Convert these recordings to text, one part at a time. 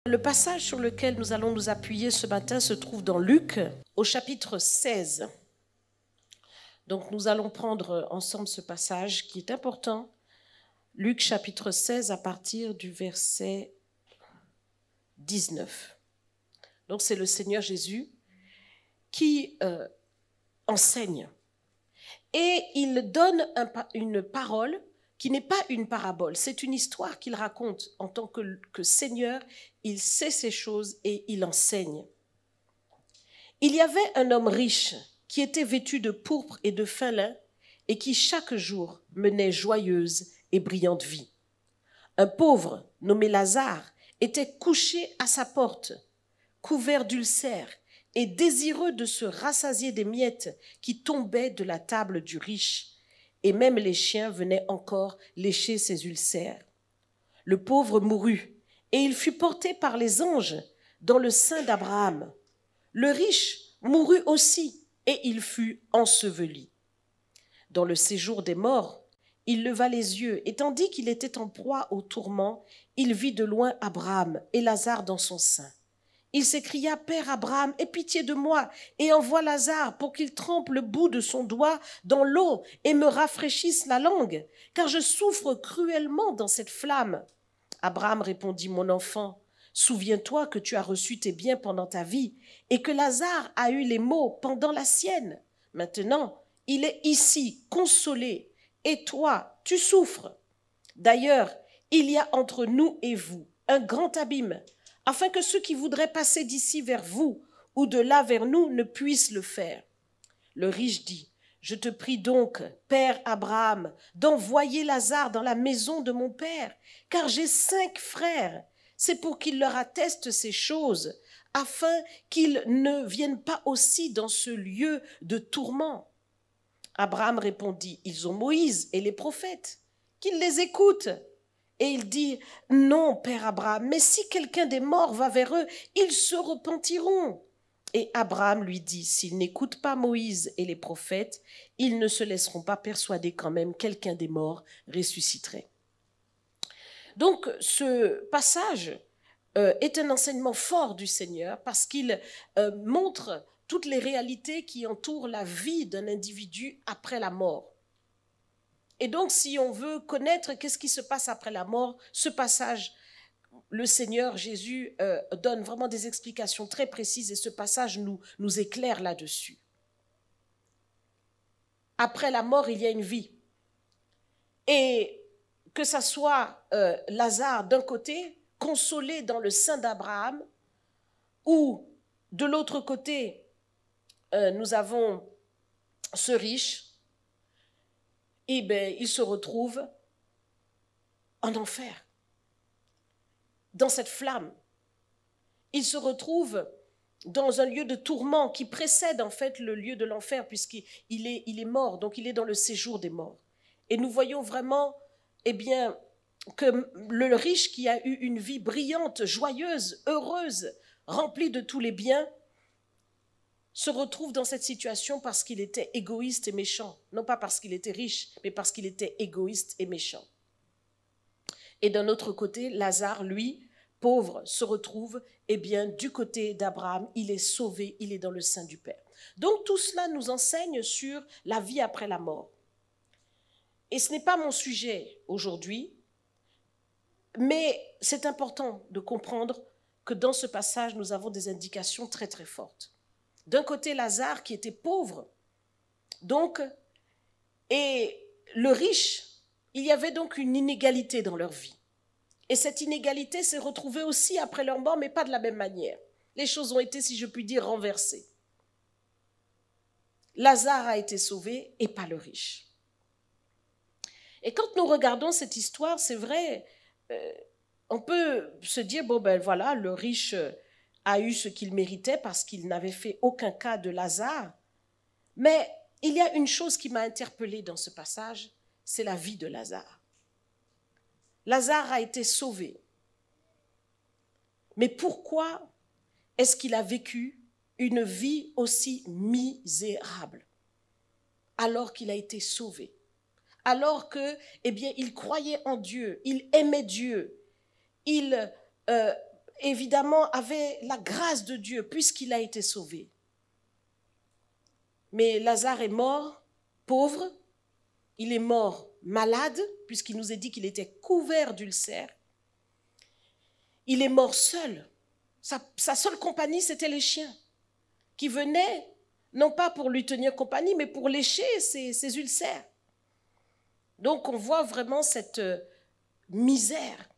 Le passage sur lequel nous allons nous appuyer ce matin se trouve dans Luc, au chapitre 16. Donc nous allons prendre ensemble ce passage qui est important. Luc chapitre 16 à partir du verset 19. Donc c'est le Seigneur Jésus qui enseigne. Et il donne une parole qui n'est pas une parabole, c'est une histoire qu'il raconte en tant que Seigneur. Il sait ces choses et il enseigne. Il y avait un homme riche qui était vêtu de pourpre et de fin lin et qui chaque jour menait joyeuse et brillante vie. Un pauvre nommé Lazare était couché à sa porte, couvert d'ulcères et désireux de se rassasier des miettes qui tombaient de la table du riche, et même les chiens venaient encore lécher ses ulcères. Le pauvre mourut, et il fut porté par les anges dans le sein d'Abraham. Le riche mourut aussi, et il fut enseveli. Dans le séjour des morts, il leva les yeux, et tandis qu'il était en proie au tourment, il vit de loin Abraham et Lazare dans son sein. Il s'écria, « Père Abraham, aie pitié de moi et envoie Lazare pour qu'il trempe le bout de son doigt dans l'eau et me rafraîchisse la langue, car je souffre cruellement dans cette flamme. » Abraham répondit, « Mon enfant, souviens-toi que tu as reçu tes biens pendant ta vie et que Lazare a eu les maux pendant la sienne. Maintenant, il est ici, consolé, et toi, tu souffres. D'ailleurs, il y a entre nous et vous un grand abîme, afin que ceux qui voudraient passer d'ici vers vous ou de là vers nous ne puissent le faire. » Le riche dit, « Je te prie donc, Père Abraham, d'envoyer Lazare dans la maison de mon père, car j'ai 5 frères. C'est pour qu'il leur atteste ces choses, afin qu'ils ne viennent pas aussi dans ce lieu de tourment. » Abraham répondit, « Ils ont Moïse et les prophètes, qu'ils les écoutent. » Et il dit, « Non, Père Abraham, mais si quelqu'un des morts va vers eux, ils se repentiront. » Et Abraham lui dit, « S'ils n'écoutent pas Moïse et les prophètes, ils ne se laisseront pas persuader quand même quelqu'un des morts ressusciterait. » Donc ce passage est un enseignement fort du Seigneur parce qu'il montre toutes les réalités qui entourent la vie d'un individu après la mort. Et donc, si on veut connaître qu'est-ce qui se passe après la mort, ce passage, le Seigneur Jésus donne vraiment des explications très précises et ce passage nous éclaire là-dessus. Après la mort, il y a une vie. Et que ça soit Lazare d'un côté, consolé dans le sein d'Abraham, ou de l'autre côté, nous avons ce riche, eh bien, il se retrouve en enfer, dans cette flamme. Il se retrouve dans un lieu de tourment qui précède en fait le lieu de l'enfer puisqu'il est mort, donc il est dans le séjour des morts. Et nous voyons vraiment, eh bien, que le riche qui a eu une vie brillante, joyeuse, heureuse, remplie de tous les biens, se retrouve dans cette situation parce qu'il était égoïste et méchant. Non pas parce qu'il était riche, mais parce qu'il était égoïste et méchant. Et d'un autre côté, Lazare, lui, pauvre, se retrouve, eh bien, du côté d'Abraham, il est sauvé, il est dans le sein du Père. Donc tout cela nous enseigne sur la vie après la mort. Et ce n'est pas mon sujet aujourd'hui, mais c'est important de comprendre que dans ce passage, nous avons des indications très très fortes. D'un côté, Lazare qui était pauvre, donc, et le riche, il y avait donc une inégalité dans leur vie. Et cette inégalité s'est retrouvée aussi après leur mort, mais pas de la même manière. Les choses ont été, si je puis dire, renversées. Lazare a été sauvé et pas le riche. Et quand nous regardons cette histoire, c'est vrai, on peut se dire, bon ben voilà, le riche a eu ce qu'il méritait parce qu'il n'avait fait aucun cas de Lazare. Mais il y a une chose qui m'a interpellée dans ce passage, c'est la vie de Lazare. Lazare a été sauvé. Mais pourquoi est-ce qu'il a vécu une vie aussi misérable alors qu'il a été sauvé? Alors que, eh bien, il croyait en Dieu, il aimait Dieu, il évidemment, avait la grâce de Dieu puisqu'il a été sauvé. Mais Lazare est mort pauvre, il est mort malade puisqu'il nous est dit qu'il était couvert d'ulcères. Il est mort seul. Sa seule compagnie, c'était les chiens qui venaient, non pas pour lui tenir compagnie, mais pour lécher ses ulcères. Donc on voit vraiment cette misère.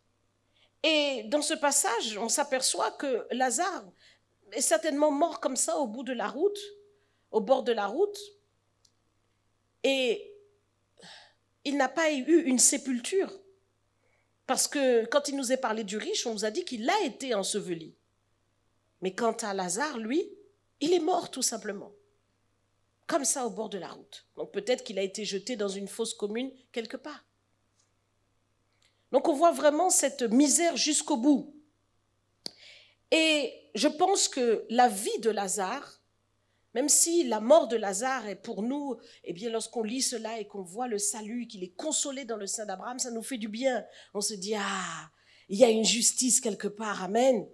Et dans ce passage, on s'aperçoit que Lazare est certainement mort comme ça au bout de la route, au bord de la route, et il n'a pas eu une sépulture. Parce que quand il nous est parlé du riche, on nous a dit qu'il a été enseveli. Mais quant à Lazare, lui, il est mort tout simplement. Comme ça au bord de la route. Donc peut-être qu'il a été jeté dans une fosse commune quelque part. Donc on voit vraiment cette misère jusqu'au bout. Et je pense que la vie de Lazare, même si la mort de Lazare est pour nous, eh bien lorsqu'on lit cela et qu'on voit le salut, qu'il est consolé dans le sein d'Abraham, ça nous fait du bien. On se dit, ah, il y a une justice quelque part, amen.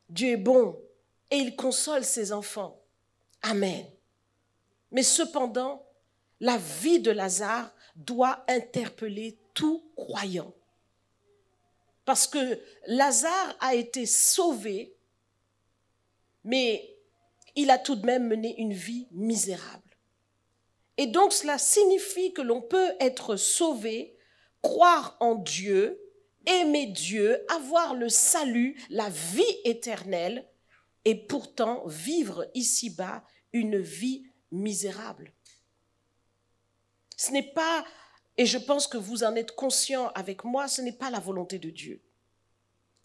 Dieu est bon et il console ses enfants, amen. Mais cependant, la vie de Lazare doit interpeller tout croyant. Parce que Lazare a été sauvé, mais il a tout de même mené une vie misérable. Et donc cela signifie que l'on peut être sauvé, croire en Dieu, aimer Dieu, avoir le salut, la vie éternelle, et pourtant vivre ici-bas une vie misérable. Ce n'est pas, et je pense que vous en êtes conscients avec moi, ce n'est pas la volonté de Dieu.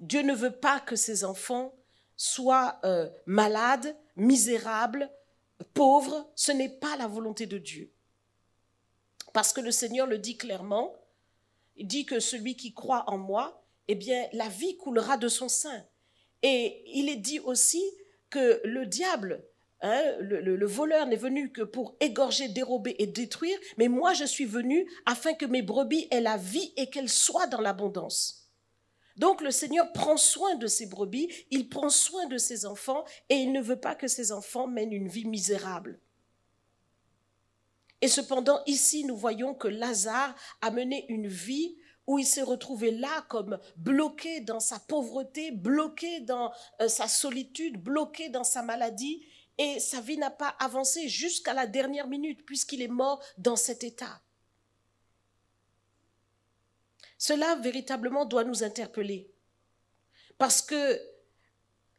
Dieu ne veut pas que ses enfants soient malades, misérables, pauvres. Ce n'est pas la volonté de Dieu. Parce que le Seigneur le dit clairement, il dit que celui qui croit en moi, eh bien, la vie coulera de son sein. Et il est dit aussi que le diable, le voleur n'est venu que pour égorger, dérober et détruire, mais moi je suis venu afin que mes brebis aient la vie et qu'elles soient dans l'abondance. Donc le Seigneur prend soin de ses brebis, il prend soin de ses enfants et il ne veut pas que ses enfants mènent une vie misérable. Et cependant, ici, nous voyons que Lazare a mené une vie où il s'est retrouvé là comme bloqué dans sa pauvreté, bloqué dans sa solitude, bloqué dans sa maladie. Et sa vie n'a pas avancé jusqu'à la dernière minute puisqu'il est mort dans cet état. Cela véritablement doit nous interpeller. Parce que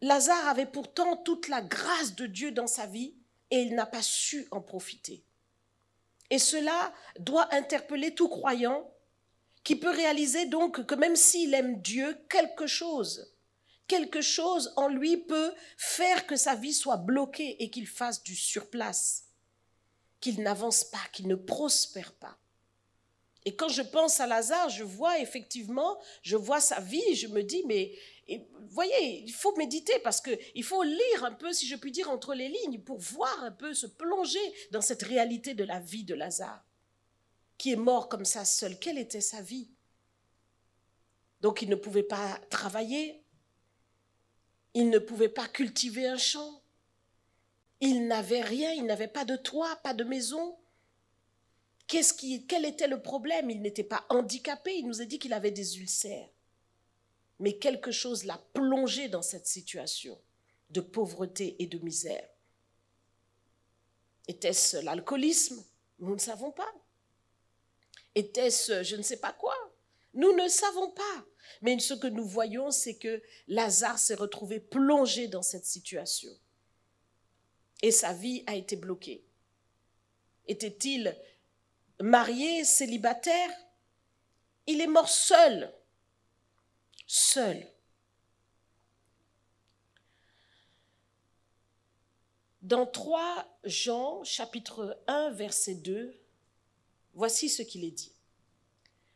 Lazare avait pourtant toute la grâce de Dieu dans sa vie et il n'a pas su en profiter. Et cela doit interpeller tout croyant qui peut réaliser donc que même s'il aime Dieu, quelque chose en lui peut faire que sa vie soit bloquée et qu'il fasse du surplace, qu'il n'avance pas, qu'il ne prospère pas. Et quand je pense à Lazare, je vois sa vie, je me dis, mais vous voyez, il faut méditer parce qu'il faut lire un peu, si je puis dire, entre les lignes pour voir un peu, se plonger dans cette réalité de la vie de Lazare, qui est mort comme ça seul. Quelle était sa vie? Donc il ne pouvait pas travailler, il ne pouvait pas cultiver un champ, il n'avait rien, il n'avait pas de toit, pas de maison. Quel était le problème? Il n'était pas handicapé, il nous a dit qu'il avait des ulcères. Mais quelque chose l'a plongé dans cette situation de pauvreté et de misère. Était-ce l'alcoolisme? Nous ne savons pas. Était-ce je ne sais pas quoi? Nous ne savons pas. Mais ce que nous voyons, c'est que Lazare s'est retrouvé plongé dans cette situation. Et sa vie a été bloquée. Était-il marié, célibataire? Il est mort seul. Seul. Dans 3 Jean, chapitre 1, verset 2, voici ce qu'il est dit.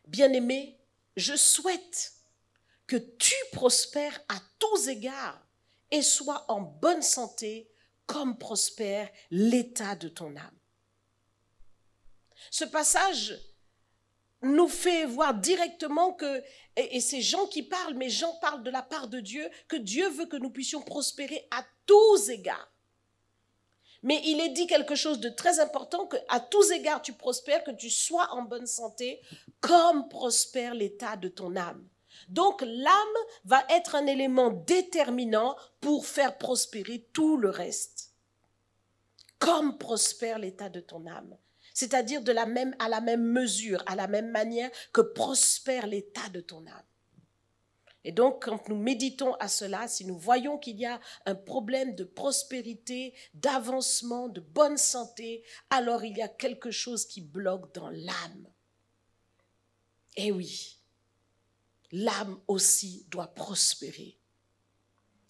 Bien-aimé, je souhaite que tu prospères à tous égards et sois en bonne santé comme prospère l'état de ton âme. Ce passage nous fait voir directement que, et c'est Jean qui parle, mais Jean parle de la part de Dieu, que Dieu veut que nous puissions prospérer à tous égards. Mais il est dit quelque chose de très important, que à tous égards tu prospères, que tu sois en bonne santé, comme prospère l'état de ton âme. Donc l'âme va être un élément déterminant pour faire prospérer tout le reste. Comme prospère l'état de ton âme. C'est-à-dire à la même mesure, à la même manière que prospère l'état de ton âme. Et donc, quand nous méditons à cela, si nous voyons qu'il y a un problème de prospérité, d'avancement, de bonne santé, alors il y a quelque chose qui bloque dans l'âme. Eh oui, l'âme aussi doit prospérer.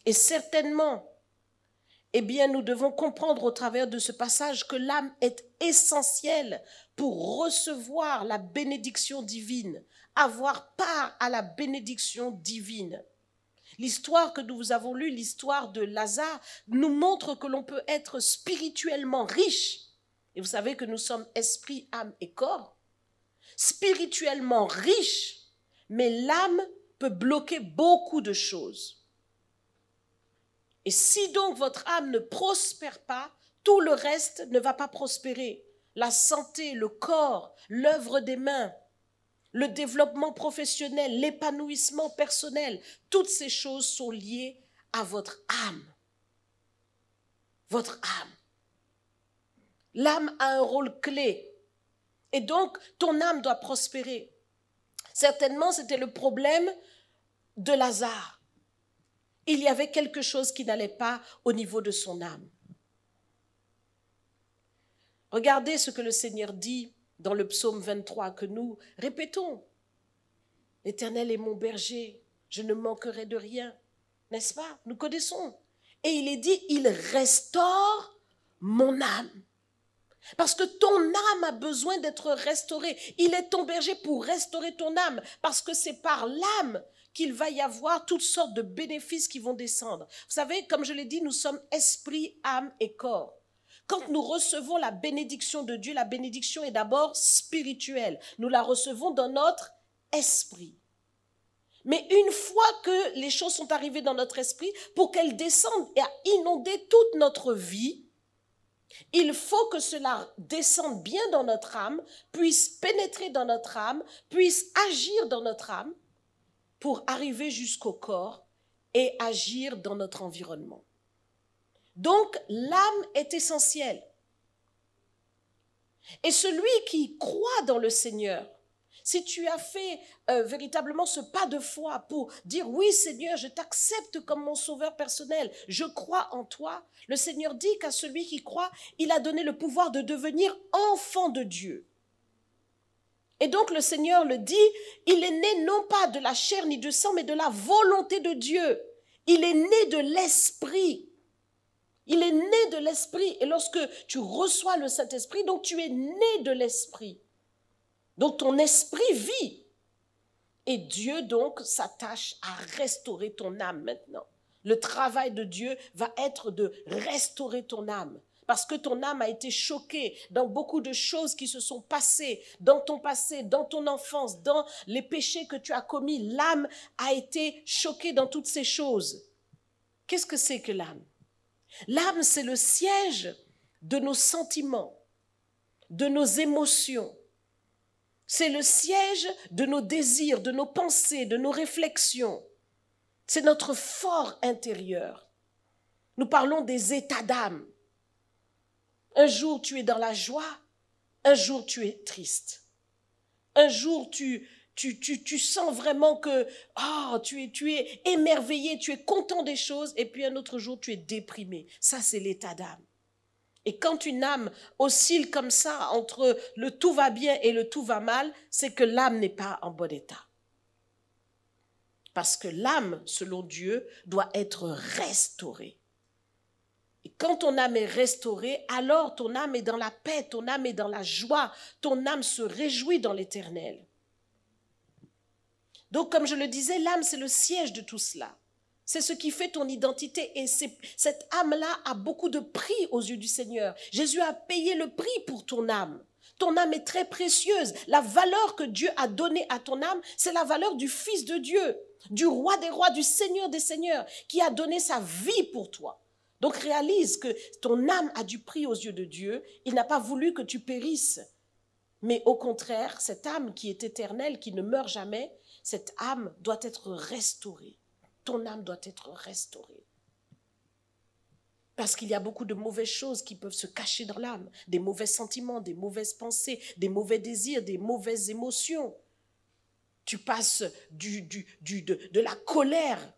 Et certainement, eh bien, nous devons comprendre au travers de ce passage que l'âme est essentielle pour recevoir la bénédiction divine, avoir part à la bénédiction divine. L'histoire que nous avons lue, l'histoire de Lazare, nous montre que l'on peut être spirituellement riche. Et vous savez que nous sommes esprit, âme et corps. Spirituellement riche, mais l'âme peut bloquer beaucoup de choses. Et si donc votre âme ne prospère pas, tout le reste ne va pas prospérer. La santé, le corps, l'œuvre des mains, le développement professionnel, l'épanouissement personnel, toutes ces choses sont liées à votre âme. Votre âme. L'âme a un rôle clé. Et donc, ton âme doit prospérer. Certainement, c'était le problème de Lazare. Il y avait quelque chose qui n'allait pas au niveau de son âme. Regardez ce que le Seigneur dit dans le psaume 23 que nous répétons. L'Éternel est mon berger, je ne manquerai de rien. N'est-ce pas? Nous connaissons. Et il est dit, il restaure mon âme. Parce que ton âme a besoin d'être restaurée. Il est ton berger pour restaurer ton âme. Parce que c'est par l'âme qu'il va y avoir toutes sortes de bénéfices qui vont descendre. Vous savez, comme je l'ai dit, nous sommes esprit, âme et corps. Quand nous recevons la bénédiction de Dieu, la bénédiction est d'abord spirituelle. Nous la recevons dans notre esprit. Mais une fois que les choses sont arrivées dans notre esprit, pour qu'elles descendent et à inonder toute notre vie, il faut que cela descende bien dans notre âme, puisse pénétrer dans notre âme, puisse agir dans notre âme, pour arriver jusqu'au corps et agir dans notre environnement. Donc, l'âme est essentielle. Et celui qui croit dans le Seigneur, si tu as fait véritablement ce pas de foi pour dire « Oui Seigneur, je t'accepte comme mon sauveur personnel, je crois en toi », le Seigneur dit qu'à celui qui croit, il a donné le pouvoir de devenir enfant de Dieu. Et donc le Seigneur le dit, il est né non pas de la chair ni de sang, mais de la volonté de Dieu. Il est né de l'Esprit. Il est né de l'Esprit. Et lorsque tu reçois le Saint-Esprit, donc tu es né de l'Esprit. Donc ton esprit vit. Et Dieu donc s'attache à restaurer ton âme maintenant. Le travail de Dieu va être de restaurer ton âme. Parce que ton âme a été choquée dans beaucoup de choses qui se sont passées dans ton enfance, dans les péchés que tu as commis. L'âme a été choquée dans toutes ces choses. Qu'est-ce que c'est que l'âme? L'âme, c'est le siège de nos sentiments, de nos émotions. C'est le siège de nos désirs, de nos pensées, de nos réflexions. C'est notre fort intérieur. Nous parlons des états d'âme. Un jour, tu es dans la joie. Un jour, tu es triste. Un jour, tu sens vraiment que tu es émerveillé, tu es content des choses. Et puis un autre jour, tu es déprimé. Ça, c'est l'état d'âme. Et quand une âme oscille comme ça entre le tout va bien et le tout va mal, c'est que l'âme n'est pas en bon état. Parce que l'âme, selon Dieu, doit être restaurée. Et quand ton âme est restaurée, alors ton âme est dans la paix, ton âme est dans la joie, ton âme se réjouit dans l'Éternel. Donc, comme je le disais, l'âme, c'est le siège de tout cela. C'est ce qui fait ton identité. Et cette âme-là a beaucoup de prix aux yeux du Seigneur. Jésus a payé le prix pour ton âme. Ton âme est très précieuse. La valeur que Dieu a donnée à ton âme, c'est la valeur du Fils de Dieu, du Roi des rois, du Seigneur des seigneurs, qui a donné sa vie pour toi. Donc réalise que ton âme a du prix aux yeux de Dieu. Il n'a pas voulu que tu périsses. Mais au contraire, cette âme qui est éternelle, qui ne meurt jamais, cette âme doit être restaurée. Ton âme doit être restaurée. Parce qu'il y a beaucoup de mauvaises choses qui peuvent se cacher dans l'âme, des mauvais sentiments, des mauvaises pensées, des mauvais désirs, des mauvaises émotions. Tu passes de la colère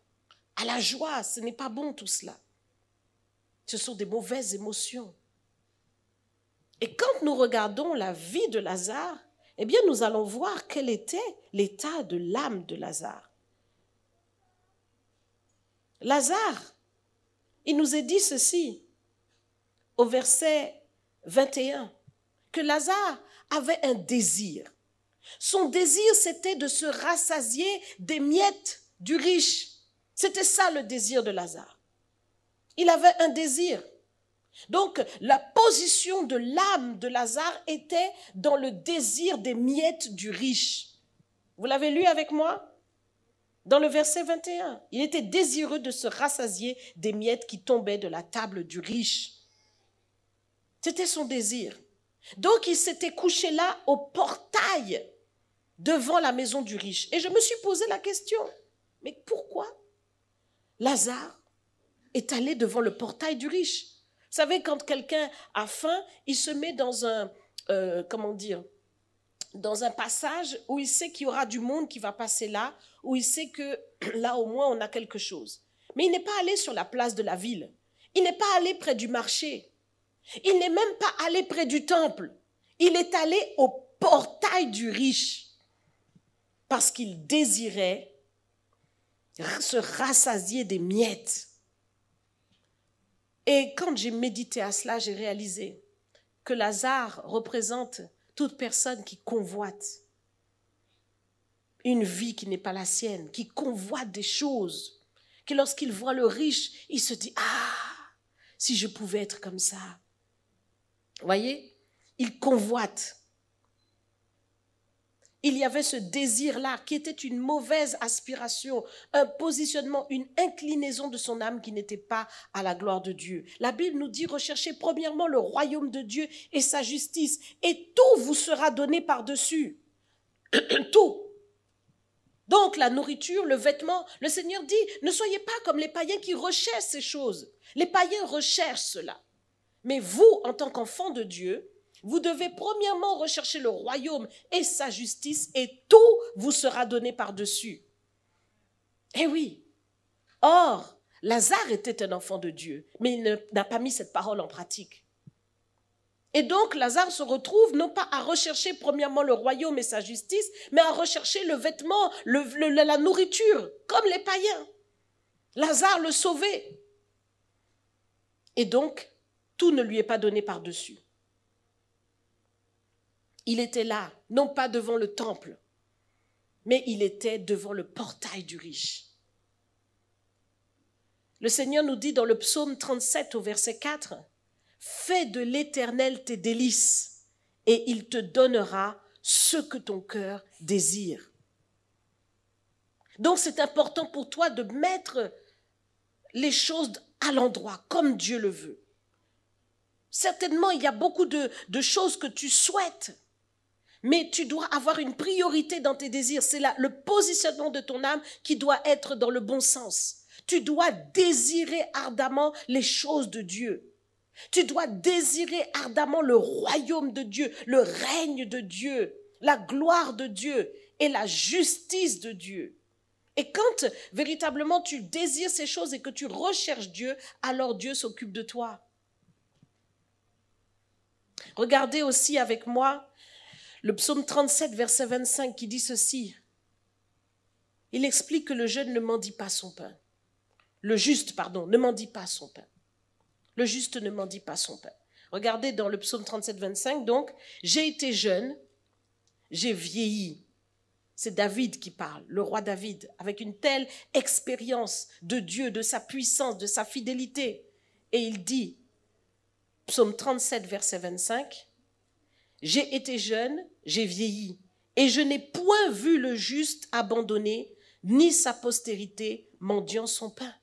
à la joie, ce n'est pas bon tout cela. Ce sont des mauvaises émotions. Et quand nous regardons la vie de Lazare, eh bien nous allons voir quel était l'état de l'âme de Lazare. Lazare, il nous est dit ceci au verset 21, que Lazare avait un désir. Son désir, c'était de se rassasier des miettes du riche. C'était ça le désir de Lazare. Il avait un désir. Donc, la position de l'âme de Lazare était dans le désir des miettes du riche. Vous l'avez lu avec moi? Dans le verset 21, il était désireux de se rassasier des miettes qui tombaient de la table du riche. C'était son désir. Donc, il s'était couché là au portail devant la maison du riche. Et je me suis posé la question, mais pourquoi Lazare est allé devant le portail du riche? Vous savez, quand quelqu'un a faim, il se met dans un, dans un passage où il sait qu'il y aura du monde qui va passer là, où il sait que là au moins on a quelque chose. Mais il n'est pas allé sur la place de la ville. Il n'est pas allé près du marché. Il n'est même pas allé près du temple. Il est allé au portail du riche parce qu'il désirait se rassasier des miettes. Et quand j'ai médité à cela, j'ai réalisé que Lazare représente toute personne qui convoite une vie qui n'est pas la sienne, qui convoite des choses, que lorsqu'il voit le riche, il se dit « Ah, si je pouvais être comme ça ». Vous voyez, il convoite. Il y avait ce désir-là qui était une mauvaise aspiration, un positionnement, une inclinaison de son âme qui n'était pas à la gloire de Dieu. La Bible nous dit recherchez premièrement le royaume de Dieu et sa justice et tout vous sera donné par-dessus. Tout. Donc la nourriture, le vêtement, le Seigneur dit ne soyez pas comme les païens qui recherchent ces choses. Les païens recherchent cela. Mais vous, en tant qu'enfant de Dieu, vous devez premièrement rechercher le royaume et sa justice et tout vous sera donné par-dessus. Eh oui. Or, Lazare était un enfant de Dieu, mais il n'a pas mis cette parole en pratique. Et donc, Lazare se retrouve non pas à rechercher premièrement le royaume et sa justice, mais à rechercher le vêtement, la nourriture, comme les païens. Lazare le sauvait. Et donc, tout ne lui est pas donné par-dessus. Il était là, non pas devant le temple, mais il était devant le portail du riche. Le Seigneur nous dit dans le psaume 37 au verset 4, « Fais de l'Éternel tes délices, et il te donnera ce que ton cœur désire. » Donc c'est important pour toi de mettre les choses à l'endroit, comme Dieu le veut. Certainement, il y a beaucoup de choses que tu souhaites, mais tu dois avoir une priorité dans tes désirs. C'est là le positionnement de ton âme qui doit être dans le bon sens. Tu dois désirer ardemment les choses de Dieu. Tu dois désirer ardemment le royaume de Dieu, le règne de Dieu, la gloire de Dieu et la justice de Dieu. Et quand véritablement tu désires ces choses et que tu recherches Dieu, alors Dieu s'occupe de toi. Regardez aussi avec moi le psaume 37, verset 25 qui dit ceci. Il explique que le jeune ne mendie pas son pain. Le juste, ne mendie pas son pain. Le juste ne mendie pas son pain. Regardez dans le psaume 37, 25, donc, « J'ai été jeune, j'ai vieilli. » C'est David qui parle, le roi David, avec une telle expérience de Dieu, de sa puissance, de sa fidélité. Et il dit, psaume 37, verset 25, J'ai été jeune, j'ai vieilli, et je n'ai point vu le juste abandonné, ni sa postérité mendiant son pain. »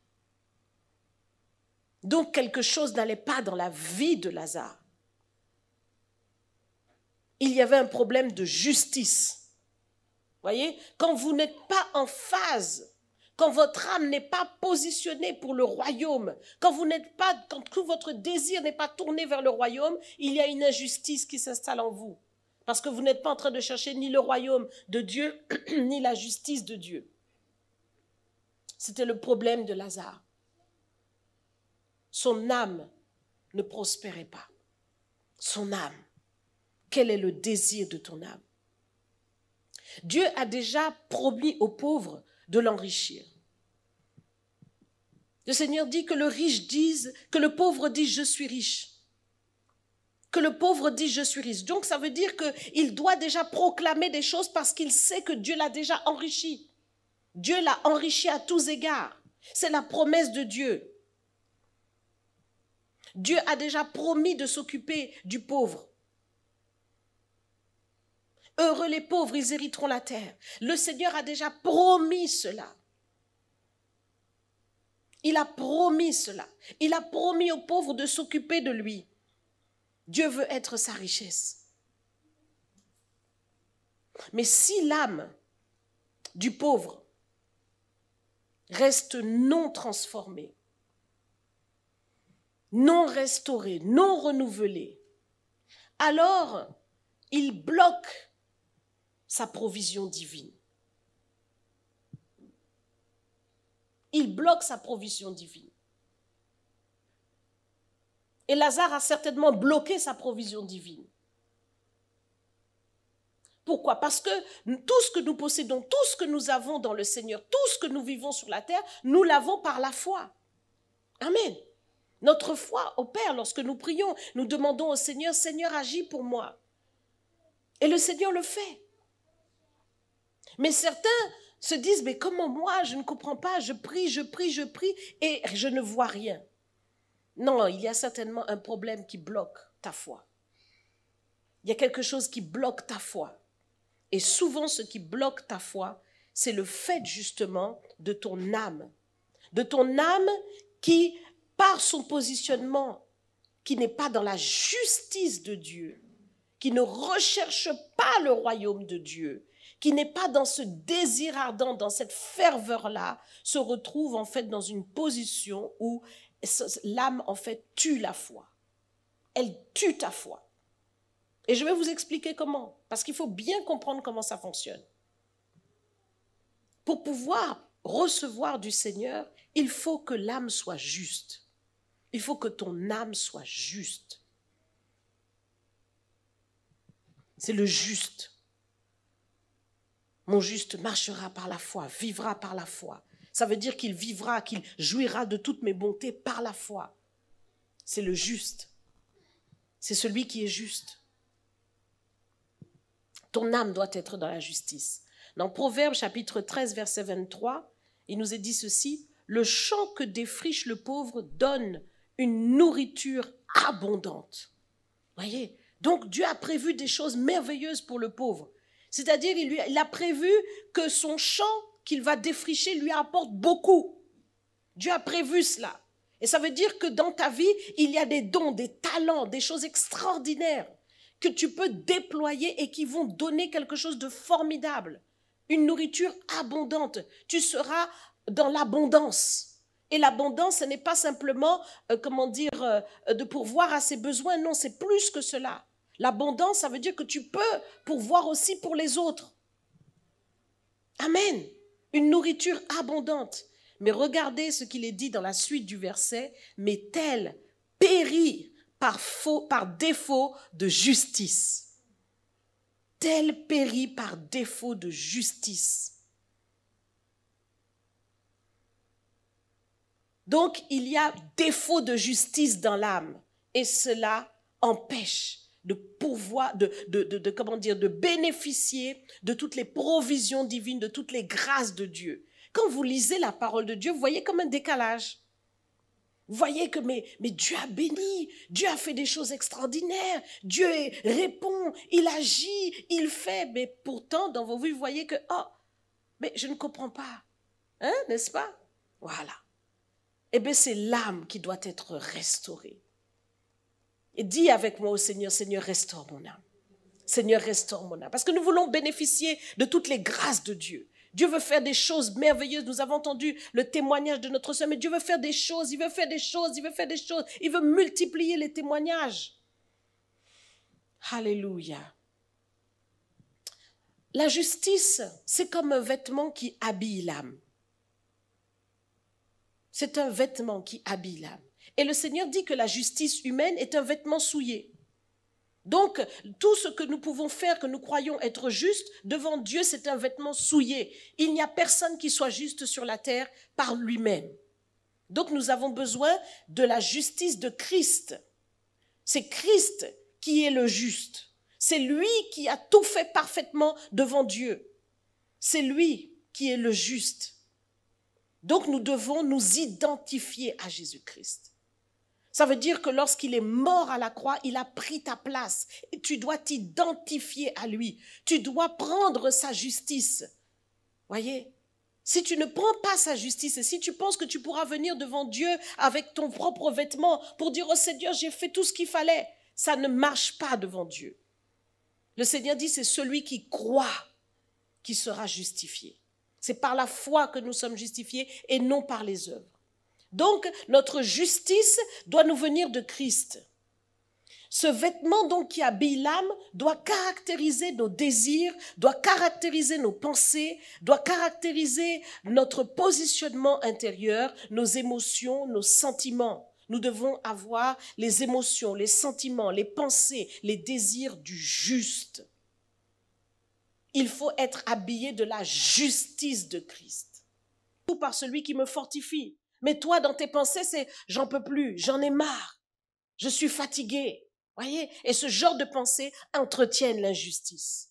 Donc quelque chose n'allait pas dans la vie de Lazare. Il y avait un problème de justice. Voyez, quand vous n'êtes pas en phase, quand votre âme n'est pas positionnée pour le royaume, quand tout votre désir n'est pas tourné vers le royaume, il y a une injustice qui s'installe en vous. Parce que vous n'êtes pas en train de chercher ni le royaume de Dieu, ni la justice de Dieu. C'était le problème de Lazare. Son âme ne prospérait pas. Son âme. Quel est le désir de ton âme? Dieu a déjà promis aux pauvres de l'enrichir. Le Seigneur dit que que le pauvre dise je suis riche. Que le pauvre dise je suis riche. Donc ça veut dire qu'il doit déjà proclamer des choses parce qu'il sait que Dieu l'a déjà enrichi. Dieu l'a enrichi à tous égards. C'est la promesse de Dieu. Dieu a déjà promis de s'occuper du pauvre. Heureux les pauvres, ils hériteront la terre. Le Seigneur a déjà promis cela. Il a promis cela. Il a promis aux pauvres de s'occuper de lui. Dieu veut être sa richesse. Mais si l'âme du pauvre reste non transformée, non restaurée, non renouvelée, alors il bloque sa provision divine. Il bloque sa provision divine. Et Lazare a certainement bloqué sa provision divine. Pourquoi? Parce que tout ce que nous possédons, tout ce que nous avons dans le Seigneur, tout ce que nous vivons sur la terre, nous l'avons par la foi. Amen. Notre foi opère lorsque nous prions, nous demandons au Seigneur, Seigneur, agis pour moi. Et le Seigneur le fait. Mais certains se disent, mais comment moi, je ne comprends pas, je prie, et je ne vois rien. Non, il y a certainement un problème qui bloque ta foi. Il y a quelque chose qui bloque ta foi. Et souvent, ce qui bloque ta foi, c'est le fait justement de ton âme. De ton âme qui, par son positionnement, qui n'est pas dans la justice de Dieu, qui ne recherche pas le royaume de Dieu, qui n'est pas dans ce désir ardent, dans cette ferveur-là, se retrouve en fait dans une position où l'âme en fait tue la foi. Elle tue ta foi. Et je vais vous expliquer comment, parce qu'il faut bien comprendre comment ça fonctionne. Pour pouvoir recevoir du Seigneur, il faut que l'âme soit juste. Il faut que ton âme soit juste. C'est le juste. Mon juste marchera par la foi, vivra par la foi. Ça veut dire qu'il vivra, qu'il jouira de toutes mes bontés par la foi. C'est le juste. C'est celui qui est juste. Ton âme doit être dans la justice. Dans Proverbes chapitre 13, verset 23, il nous est dit ceci, « Le champ que défriche le pauvre donne une nourriture abondante. » Voyez, donc Dieu a prévu des choses merveilleuses pour le pauvre. C'est-à-dire, il a prévu que son champ qu'il va défricher lui apporte beaucoup. Dieu a prévu cela. Et ça veut dire que dans ta vie, il y a des dons, des talents, des choses extraordinaires que tu peux déployer et qui vont donner quelque chose de formidable. Une nourriture abondante. Tu seras dans l'abondance. Et l'abondance, ce n'est pas simplement, de pourvoir à ses besoins. Non, c'est plus que cela. L'abondance, ça veut dire que tu peux pourvoir aussi pour les autres. Amen. Une nourriture abondante. Mais regardez ce qu'il est dit dans la suite du verset. Mais tel périt par défaut de justice. Tel périt par défaut de justice. Donc, il y a défaut de justice dans l'âme. Et cela empêche de pouvoir, de bénéficier de toutes les provisions divines, de toutes les grâces de Dieu. Quand vous lisez la parole de Dieu, vous voyez comme un décalage. Vous voyez que mais Dieu a béni, Dieu a fait des choses extraordinaires, Dieu répond, il agit, il fait, mais pourtant dans vos vies, vous voyez que, oh, mais je ne comprends pas, hein, n'est-ce pas? Voilà. Eh bien, c'est l'âme qui doit être restaurée. Et dis avec moi au Seigneur, Seigneur, restaure mon âme. Seigneur, restaure mon âme. Parce que nous voulons bénéficier de toutes les grâces de Dieu. Dieu veut faire des choses merveilleuses. Nous avons entendu le témoignage de notre sœur, mais Dieu veut faire des choses, il veut faire des choses, il veut faire des choses. Il veut multiplier les témoignages. Alléluia. La justice, c'est comme un vêtement qui habille l'âme. C'est un vêtement qui habille l'âme. Et le Seigneur dit que la justice humaine est un vêtement souillé. Donc, tout ce que nous pouvons faire, que nous croyons être juste, devant Dieu, c'est un vêtement souillé. Il n'y a personne qui soit juste sur la terre par lui-même. Donc, nous avons besoin de la justice de Christ. C'est Christ qui est le juste. C'est lui qui a tout fait parfaitement devant Dieu. C'est lui qui est le juste. Donc, nous devons nous identifier à Jésus-Christ. Ça veut dire que lorsqu'il est mort à la croix, il a pris ta place. Et tu dois t'identifier à lui. Tu dois prendre sa justice. Voyez? Si tu ne prends pas sa justice et si tu penses que tu pourras venir devant Dieu avec ton propre vêtement pour dire « Oh Seigneur, j'ai fait tout ce qu'il fallait », ça ne marche pas devant Dieu. Le Seigneur dit « C'est celui qui croit qui sera justifié ». C'est par la foi que nous sommes justifiés et non par les œuvres. Donc, notre justice doit nous venir de Christ. Ce vêtement donc qui habille l'âme doit caractériser nos désirs, doit caractériser nos pensées, doit caractériser notre positionnement intérieur, nos émotions, nos sentiments. Nous devons avoir les émotions, les sentiments, les pensées, les désirs du juste. Il faut être habillé de la justice de Christ. Tout par celui qui me fortifie. Mais toi, dans tes pensées, c'est « j'en peux plus, j'en ai marre, je suis fatigué ». Voyez? Et ce genre de pensées entretiennent l'injustice.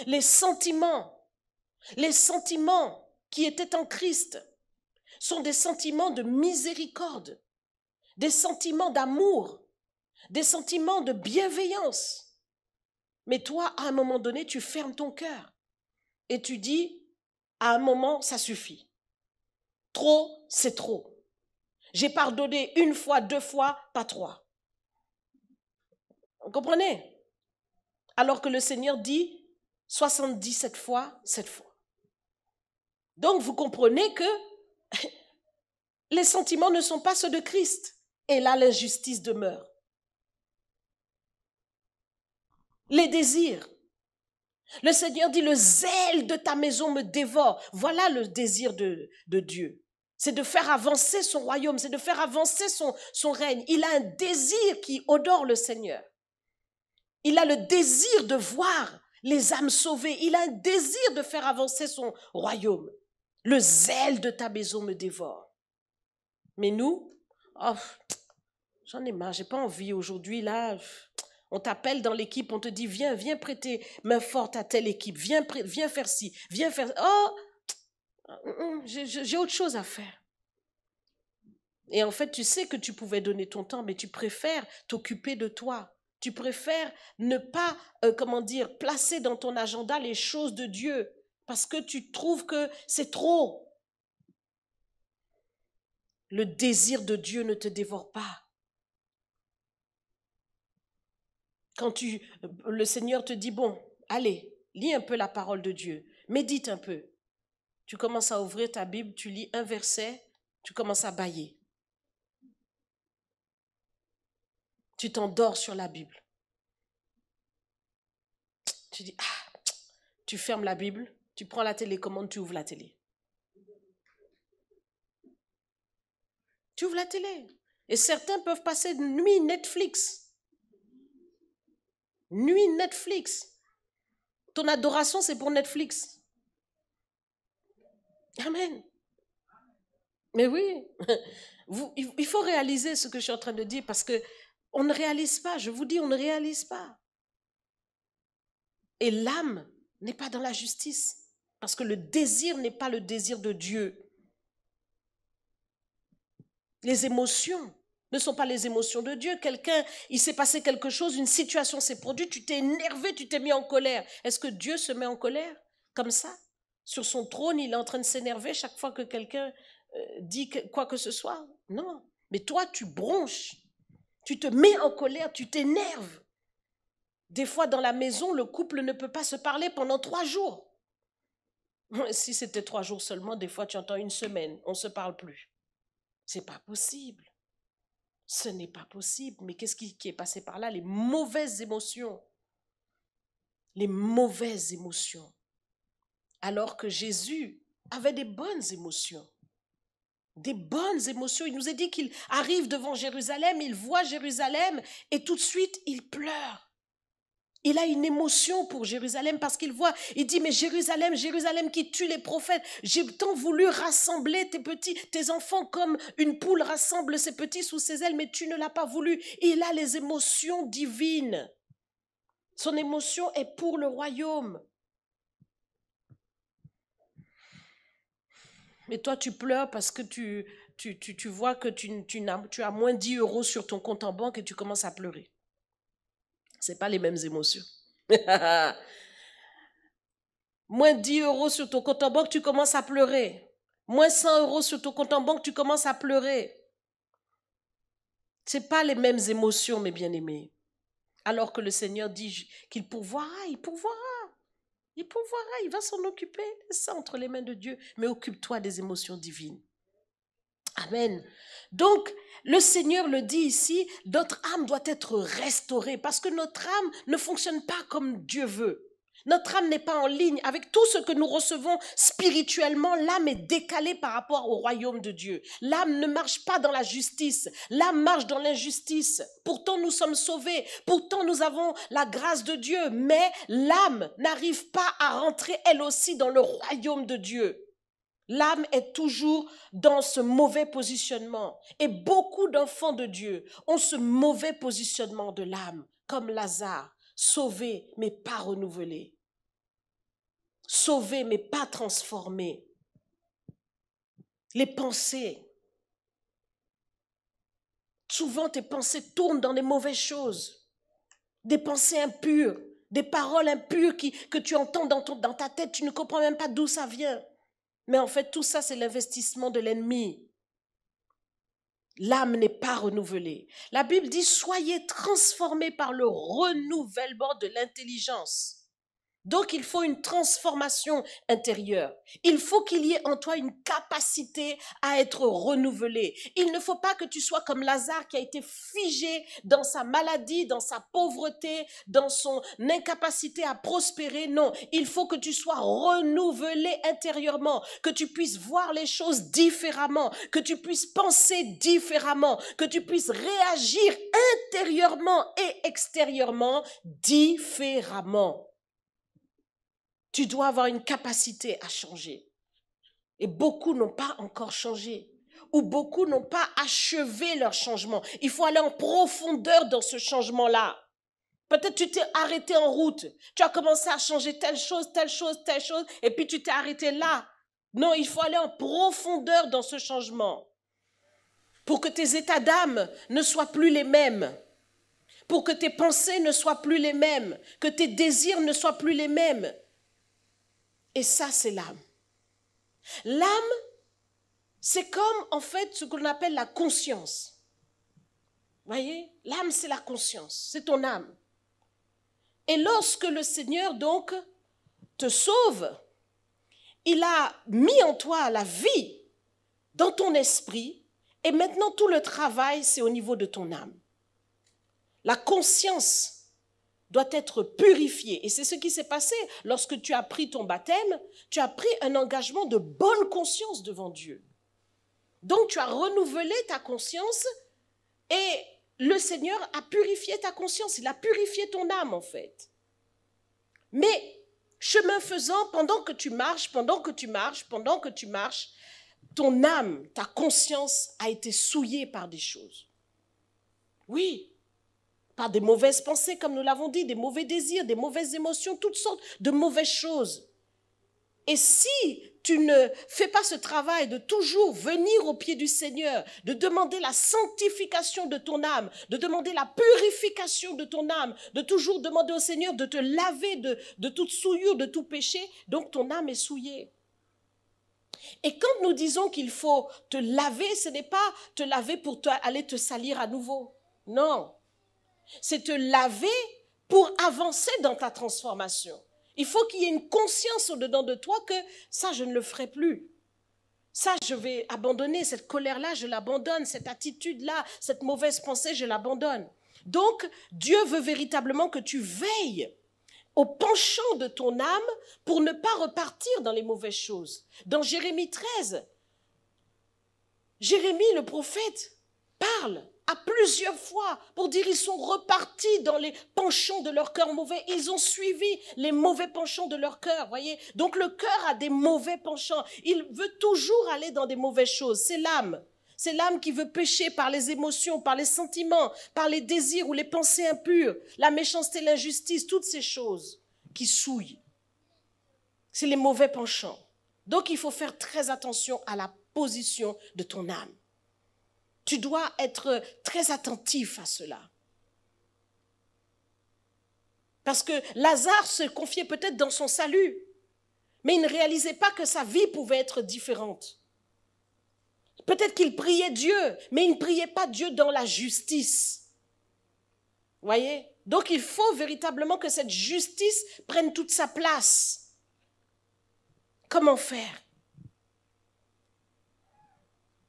Les sentiments qui étaient en Christ sont des sentiments de miséricorde, des sentiments d'amour, des sentiments de bienveillance. Mais toi, à un moment donné, tu fermes ton cœur et tu dis « à un moment, ça suffit ». Trop, c'est trop. J'ai pardonné une fois, 2 fois, pas 3. Vous comprenez? Alors que le Seigneur dit 77 fois, 7 fois. Donc vous comprenez que les sentiments ne sont pas ceux de Christ. Et là, l'injustice demeure. Les désirs. Le Seigneur dit, le zèle de ta maison me dévore. Voilà le désir de Dieu. C'est de faire avancer son royaume, c'est de faire avancer son règne. Il a un désir qui honore le Seigneur. Il a le désir de voir les âmes sauvées. Il a un désir de faire avancer son royaume. Le zèle de ta maison me dévore. Mais nous, oh, j'en ai marre, j'ai pas envie aujourd'hui, là, on t'appelle dans l'équipe, on te dit, viens prêter main forte à telle équipe, viens faire ci, viens faire... Oh, j'ai autre chose à faire. Et en fait, tu sais que tu pouvais donner ton temps, mais tu préfères t'occuper de toi. Tu préfères ne pas, placer dans ton agenda les choses de Dieu, parce que tu trouves que c'est trop. Le désir de Dieu ne te dévore pas. Quand le Seigneur te dit, bon, allez, lis un peu la parole de Dieu, médite un peu. Tu commences à ouvrir ta Bible, tu lis un verset, tu commences à bâiller. Tu t'endors sur la Bible. Tu dis, tu fermes la Bible, tu prends la télécommande, tu ouvres la télé. Tu ouvres la télé. Et certains peuvent passer une nuit Netflix. Nuit Netflix. Ton adoration, c'est pour Netflix. Amen. Mais oui, il faut réaliser ce que je suis en train de dire parce que on ne réalise pas, je vous dis, on ne réalise pas. Et l'âme n'est pas dans la justice parce que le désir n'est pas le désir de Dieu. Les émotions ne sont pas les émotions de Dieu. Quelqu'un, il s'est passé quelque chose, une situation s'est produite, tu t'es énervé, tu t'es mis en colère. Est-ce que Dieu se met en colère comme ça? Sur son trône, il est en train de s'énerver chaque fois que quelqu'un dit quoi que ce soit? Non. Mais toi, tu bronches, tu te mets en colère, tu t'énerves. Des fois, dans la maison, le couple ne peut pas se parler pendant 3 jours. Si c'était 3 jours seulement, des fois, tu entends 1 semaine, on ne se parle plus. C'est pas possible. Ce n'est pas possible. Mais qu'est-ce qui est passé par là? Les mauvaises émotions. Les mauvaises émotions. Alors que Jésus avait des bonnes émotions. Des bonnes émotions. Il nous a dit qu'il arrive devant Jérusalem, il voit Jérusalem et tout de suite, il pleure. Il a une émotion pour Jérusalem parce qu'il voit, il dit, mais Jérusalem, Jérusalem qui tue les prophètes, j'ai tant voulu rassembler tes enfants comme une poule rassemble ses petits sous ses ailes, mais tu ne l'as pas voulu. Il a les émotions divines. Son émotion est pour le royaume. Mais toi, tu pleures parce que tu vois que tu as moins 10 € sur ton compte en banque et tu commences à pleurer. Ce n'est pas les mêmes émotions. Moins 10 € sur ton compte en banque, tu commences à pleurer. Moins 100 € sur ton compte en banque, tu commences à pleurer. Ce n'est pas les mêmes émotions, mes bien-aimés. Alors que le Seigneur dit qu'il pourvoira, il pourvoira. Il pourvoira, il va s'en occuper. Laisse ça entre les mains de Dieu. Mais occupe-toi des émotions divines. Amen. Donc, le Seigneur le dit ici, notre âme doit être restaurée parce que notre âme ne fonctionne pas comme Dieu veut. Notre âme n'est pas en ligne avec tout ce que nous recevons spirituellement. L'âme est décalée par rapport au royaume de Dieu. L'âme ne marche pas dans la justice. L'âme marche dans l'injustice. Pourtant, nous sommes sauvés. Pourtant, nous avons la grâce de Dieu. Mais l'âme n'arrive pas à rentrer elle aussi dans le royaume de Dieu. L'âme est toujours dans ce mauvais positionnement. Et beaucoup d'enfants de Dieu ont ce mauvais positionnement de l'âme, comme Lazare, sauvé mais pas renouvelé. Sauvé mais pas transformé. Les pensées. Souvent tes pensées tournent dans les mauvaises choses. Des pensées impures, des paroles impures que tu entends dans ta tête, tu ne comprends même pas d'où ça vient. Mais en fait, tout ça, c'est l'investissement de l'ennemi. L'âme n'est pas renouvelée. La Bible dit, soyez transformés par le renouvellement de l'intelligence. Donc, il faut une transformation intérieure. Il faut qu'il y ait en toi une capacité à être renouvelé. Il ne faut pas que tu sois comme Lazare qui a été figé dans sa maladie, dans sa pauvreté, dans son incapacité à prospérer. Non, il faut que tu sois renouvelé intérieurement, que tu puisses voir les choses différemment, que tu puisses penser différemment, que tu puisses réagir intérieurement et extérieurement différemment. Tu dois avoir une capacité à changer. Et beaucoup n'ont pas encore changé. Ou beaucoup n'ont pas achevé leur changement. Il faut aller en profondeur dans ce changement-là. Peut-être tu t'es arrêté en route. Tu as commencé à changer telle chose, telle chose, telle chose, et puis tu t'es arrêté là. Non, il faut aller en profondeur dans ce changement. Pour que tes états d'âme ne soient plus les mêmes. Pour que tes pensées ne soient plus les mêmes. Que tes désirs ne soient plus les mêmes. Et ça, c'est l'âme. L'âme, c'est comme, en fait, ce qu'on appelle la conscience. Vous voyez? L'âme, c'est la conscience. C'est ton âme. Et lorsque le Seigneur, donc, te sauve, il a mis en toi la vie dans ton esprit. Et maintenant, tout le travail, c'est au niveau de ton âme. La conscience doit être purifié. Et c'est ce qui s'est passé lorsque tu as pris ton baptême, tu as pris un engagement de bonne conscience devant Dieu. Donc tu as renouvelé ta conscience et le Seigneur a purifié ta conscience, il a purifié ton âme en fait. Mais chemin faisant, pendant que tu marches, ton âme, ta conscience a été souillée par des choses. Oui. Par des mauvaises pensées, comme nous l'avons dit, des mauvais désirs, des mauvaises émotions, toutes sortes de mauvaises choses. Et si tu ne fais pas ce travail de toujours venir au pied du Seigneur, de demander la sanctification de ton âme, de demander la purification de ton âme, de toujours demander au Seigneur de te laver de toute souillure, de tout péché, donc ton âme est souillée. Et quand nous disons qu'il faut te laver, ce n'est pas te laver pour aller te salir à nouveau. Non, c'est te laver pour avancer dans ta transformation. Il faut qu'il y ait une conscience au-dedans de toi que ça, je ne le ferai plus. Ça, je vais abandonner. Cette colère-là, je l'abandonne. Cette attitude-là, cette mauvaise pensée, je l'abandonne. Donc, Dieu veut véritablement que tu veilles au penchant de ton âme pour ne pas repartir dans les mauvaises choses. Dans Jérémie 13, Jérémie, le prophète, parle à plusieurs fois pour dire ils sont repartis dans les penchants de leur cœur mauvais. Ils ont suivi les mauvais penchants de leur cœur, voyez. Donc le cœur a des mauvais penchants. Il veut toujours aller dans des mauvaises choses. C'est l'âme. C'est l'âme qui veut pécher par les émotions, par les sentiments, par les désirs ou les pensées impures, la méchanceté, l'injustice, toutes ces choses qui souillent. C'est les mauvais penchants. Donc il faut faire très attention à la position de ton âme. Tu dois être très attentif à cela. Parce que Lazare se confiait peut-être dans son salut, mais il ne réalisait pas que sa vie pouvait être différente. Peut-être qu'il priait Dieu, mais il ne priait pas Dieu dans la justice. Voyez? Donc il faut véritablement que cette justice prenne toute sa place. Comment faire?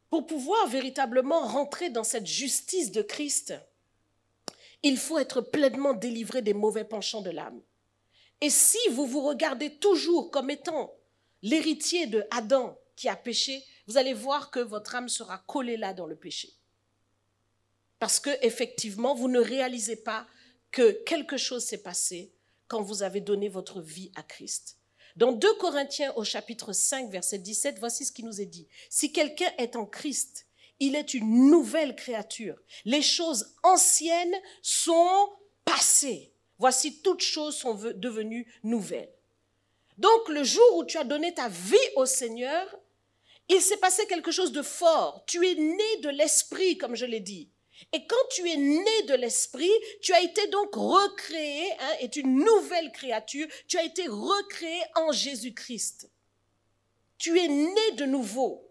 Pour pouvoir véritablement rentrer dans cette justice de Christ, il faut être pleinement délivré des mauvais penchants de l'âme. Et si vous vous regardez toujours comme étant l'héritier de Adam qui a péché, vous allez voir que votre âme sera collée là dans le péché. Parce que effectivement, vous ne réalisez pas que quelque chose s'est passé quand vous avez donné votre vie à Christ. Dans 2 Corinthiens au chapitre 5, verset 17, voici ce qui nous est dit. Si quelqu'un est en Christ, il est une nouvelle créature. Les choses anciennes sont passées. Voici, toutes choses sont devenues nouvelles. Donc, le jour où tu as donné ta vie au Seigneur, il s'est passé quelque chose de fort. Tu es né de l'esprit, comme je l'ai dit. Et quand tu es né de l'esprit, tu as été donc recréé, est une nouvelle créature, tu as été recréé en Jésus-Christ. Tu es né de nouveau.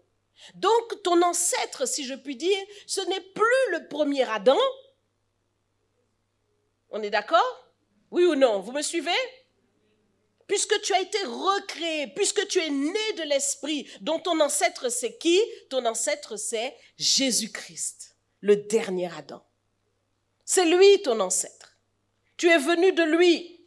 Donc ton ancêtre, si je puis dire, ce n'est plus le premier Adam. On est d'accord? Oui ou non? Vous me suivez? Puisque tu as été recréé, puisque tu es né de l'esprit, dont ton ancêtre c'est qui? Ton ancêtre c'est Jésus-Christ. Le dernier Adam. C'est lui ton ancêtre. Tu es venu de lui.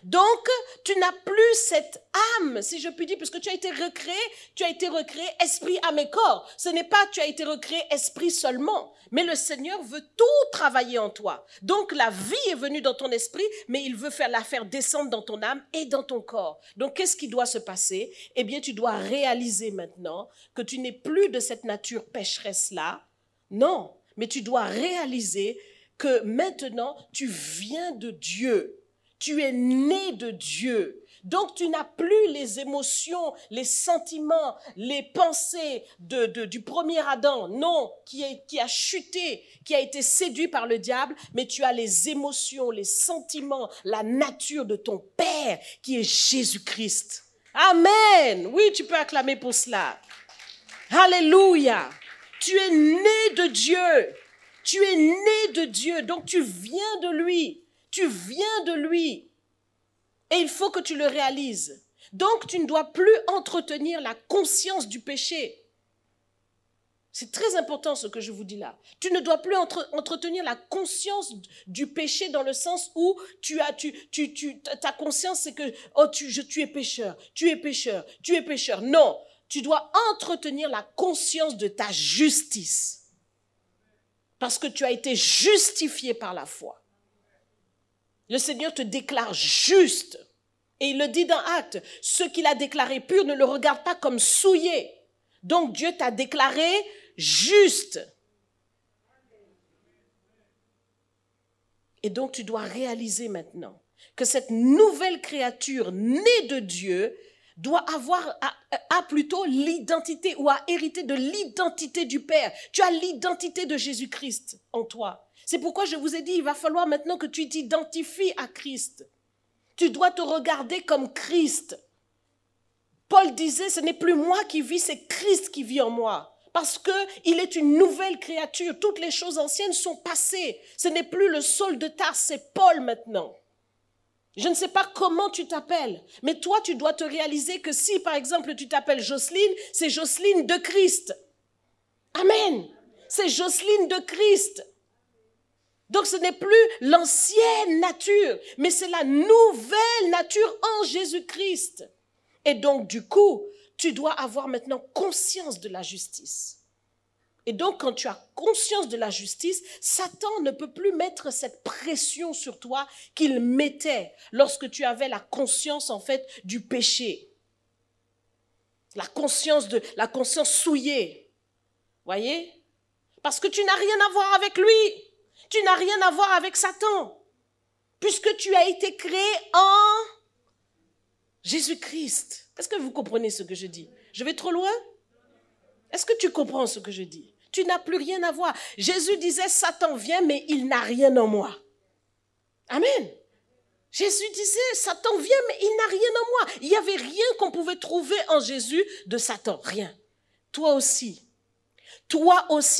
Donc, tu n'as plus cette âme, si je puis dire, puisque tu as été recréé esprit, âme et corps. Ce n'est pas tu as été recréé esprit seulement, mais le Seigneur veut tout travailler en toi. Donc, la vie est venue dans ton esprit, mais il veut la faire descendre dans ton âme et dans ton corps. Donc, qu'est-ce qui doit se passer? Eh bien, tu dois réaliser maintenant que tu n'es plus de cette nature pécheresse-là. Non, mais tu dois réaliser que maintenant, tu viens de Dieu. Tu es né de Dieu. Donc, tu n'as plus les émotions, les sentiments, les pensées du premier Adam. Non, qui a chuté, qui a été séduit par le diable, mais tu as les émotions, les sentiments, la nature de ton Père, qui est Jésus-Christ. Amen. Oui, tu peux acclamer pour cela. Alléluia. Tu es né de Dieu. Tu es né de Dieu. Donc tu viens de lui. Tu viens de lui. Et il faut que tu le réalises. Donc tu ne dois plus entretenir la conscience du péché. C'est très important ce que je vous dis là. Tu ne dois plus entretenir la conscience du péché dans le sens où ta conscience c'est que tu es pécheur, tu es pécheur, tu es pécheur. Non. Tu dois entretenir la conscience de ta justice. Parce que tu as été justifié par la foi. Le Seigneur te déclare juste. Et il le dit dans Actes. Ce qu'il a déclaré pur ne le regarde pas comme souillé. Donc Dieu t'a déclaré juste. Et donc tu dois réaliser maintenant que cette nouvelle créature née de Dieu a plutôt l'identité ou a hérité de l'identité du Père. Tu as l'identité de Jésus-Christ en toi. C'est pourquoi je vous ai dit, il va falloir maintenant que tu t'identifies à Christ. Tu dois te regarder comme Christ. Paul disait, ce n'est plus moi qui vis, c'est Christ qui vit en moi. Parce qu'il est une nouvelle créature. Toutes les choses anciennes sont passées. Ce n'est plus le Saul de Tarse, c'est Paul maintenant. Je ne sais pas comment tu t'appelles, mais toi, tu dois te réaliser que si, par exemple, tu t'appelles Jocelyne, c'est Jocelyne de Christ. Amen. C'est Jocelyne de Christ. Donc, ce n'est plus l'ancienne nature, mais c'est la nouvelle nature en Jésus-Christ. Et donc, du coup, tu dois avoir maintenant conscience de la justice. Et donc, quand tu as conscience de la justice, Satan ne peut plus mettre cette pression sur toi qu'il mettait lorsque tu avais la conscience, en fait, du péché. La conscience souillée. Voyez? Parce que tu n'as rien à voir avec lui. Tu n'as rien à voir avec Satan. Puisque tu as été créé en Jésus-Christ. Est-ce que vous comprenez ce que je dis? Je vais trop loin? Est-ce que tu comprends ce que je dis? Tu n'as plus rien à voir. Jésus disait, Satan vient, mais il n'a rien en moi. Amen. Jésus disait, Satan vient, mais il n'a rien en moi. Il n'y avait rien qu'on pouvait trouver en Jésus de Satan. Rien. Toi aussi,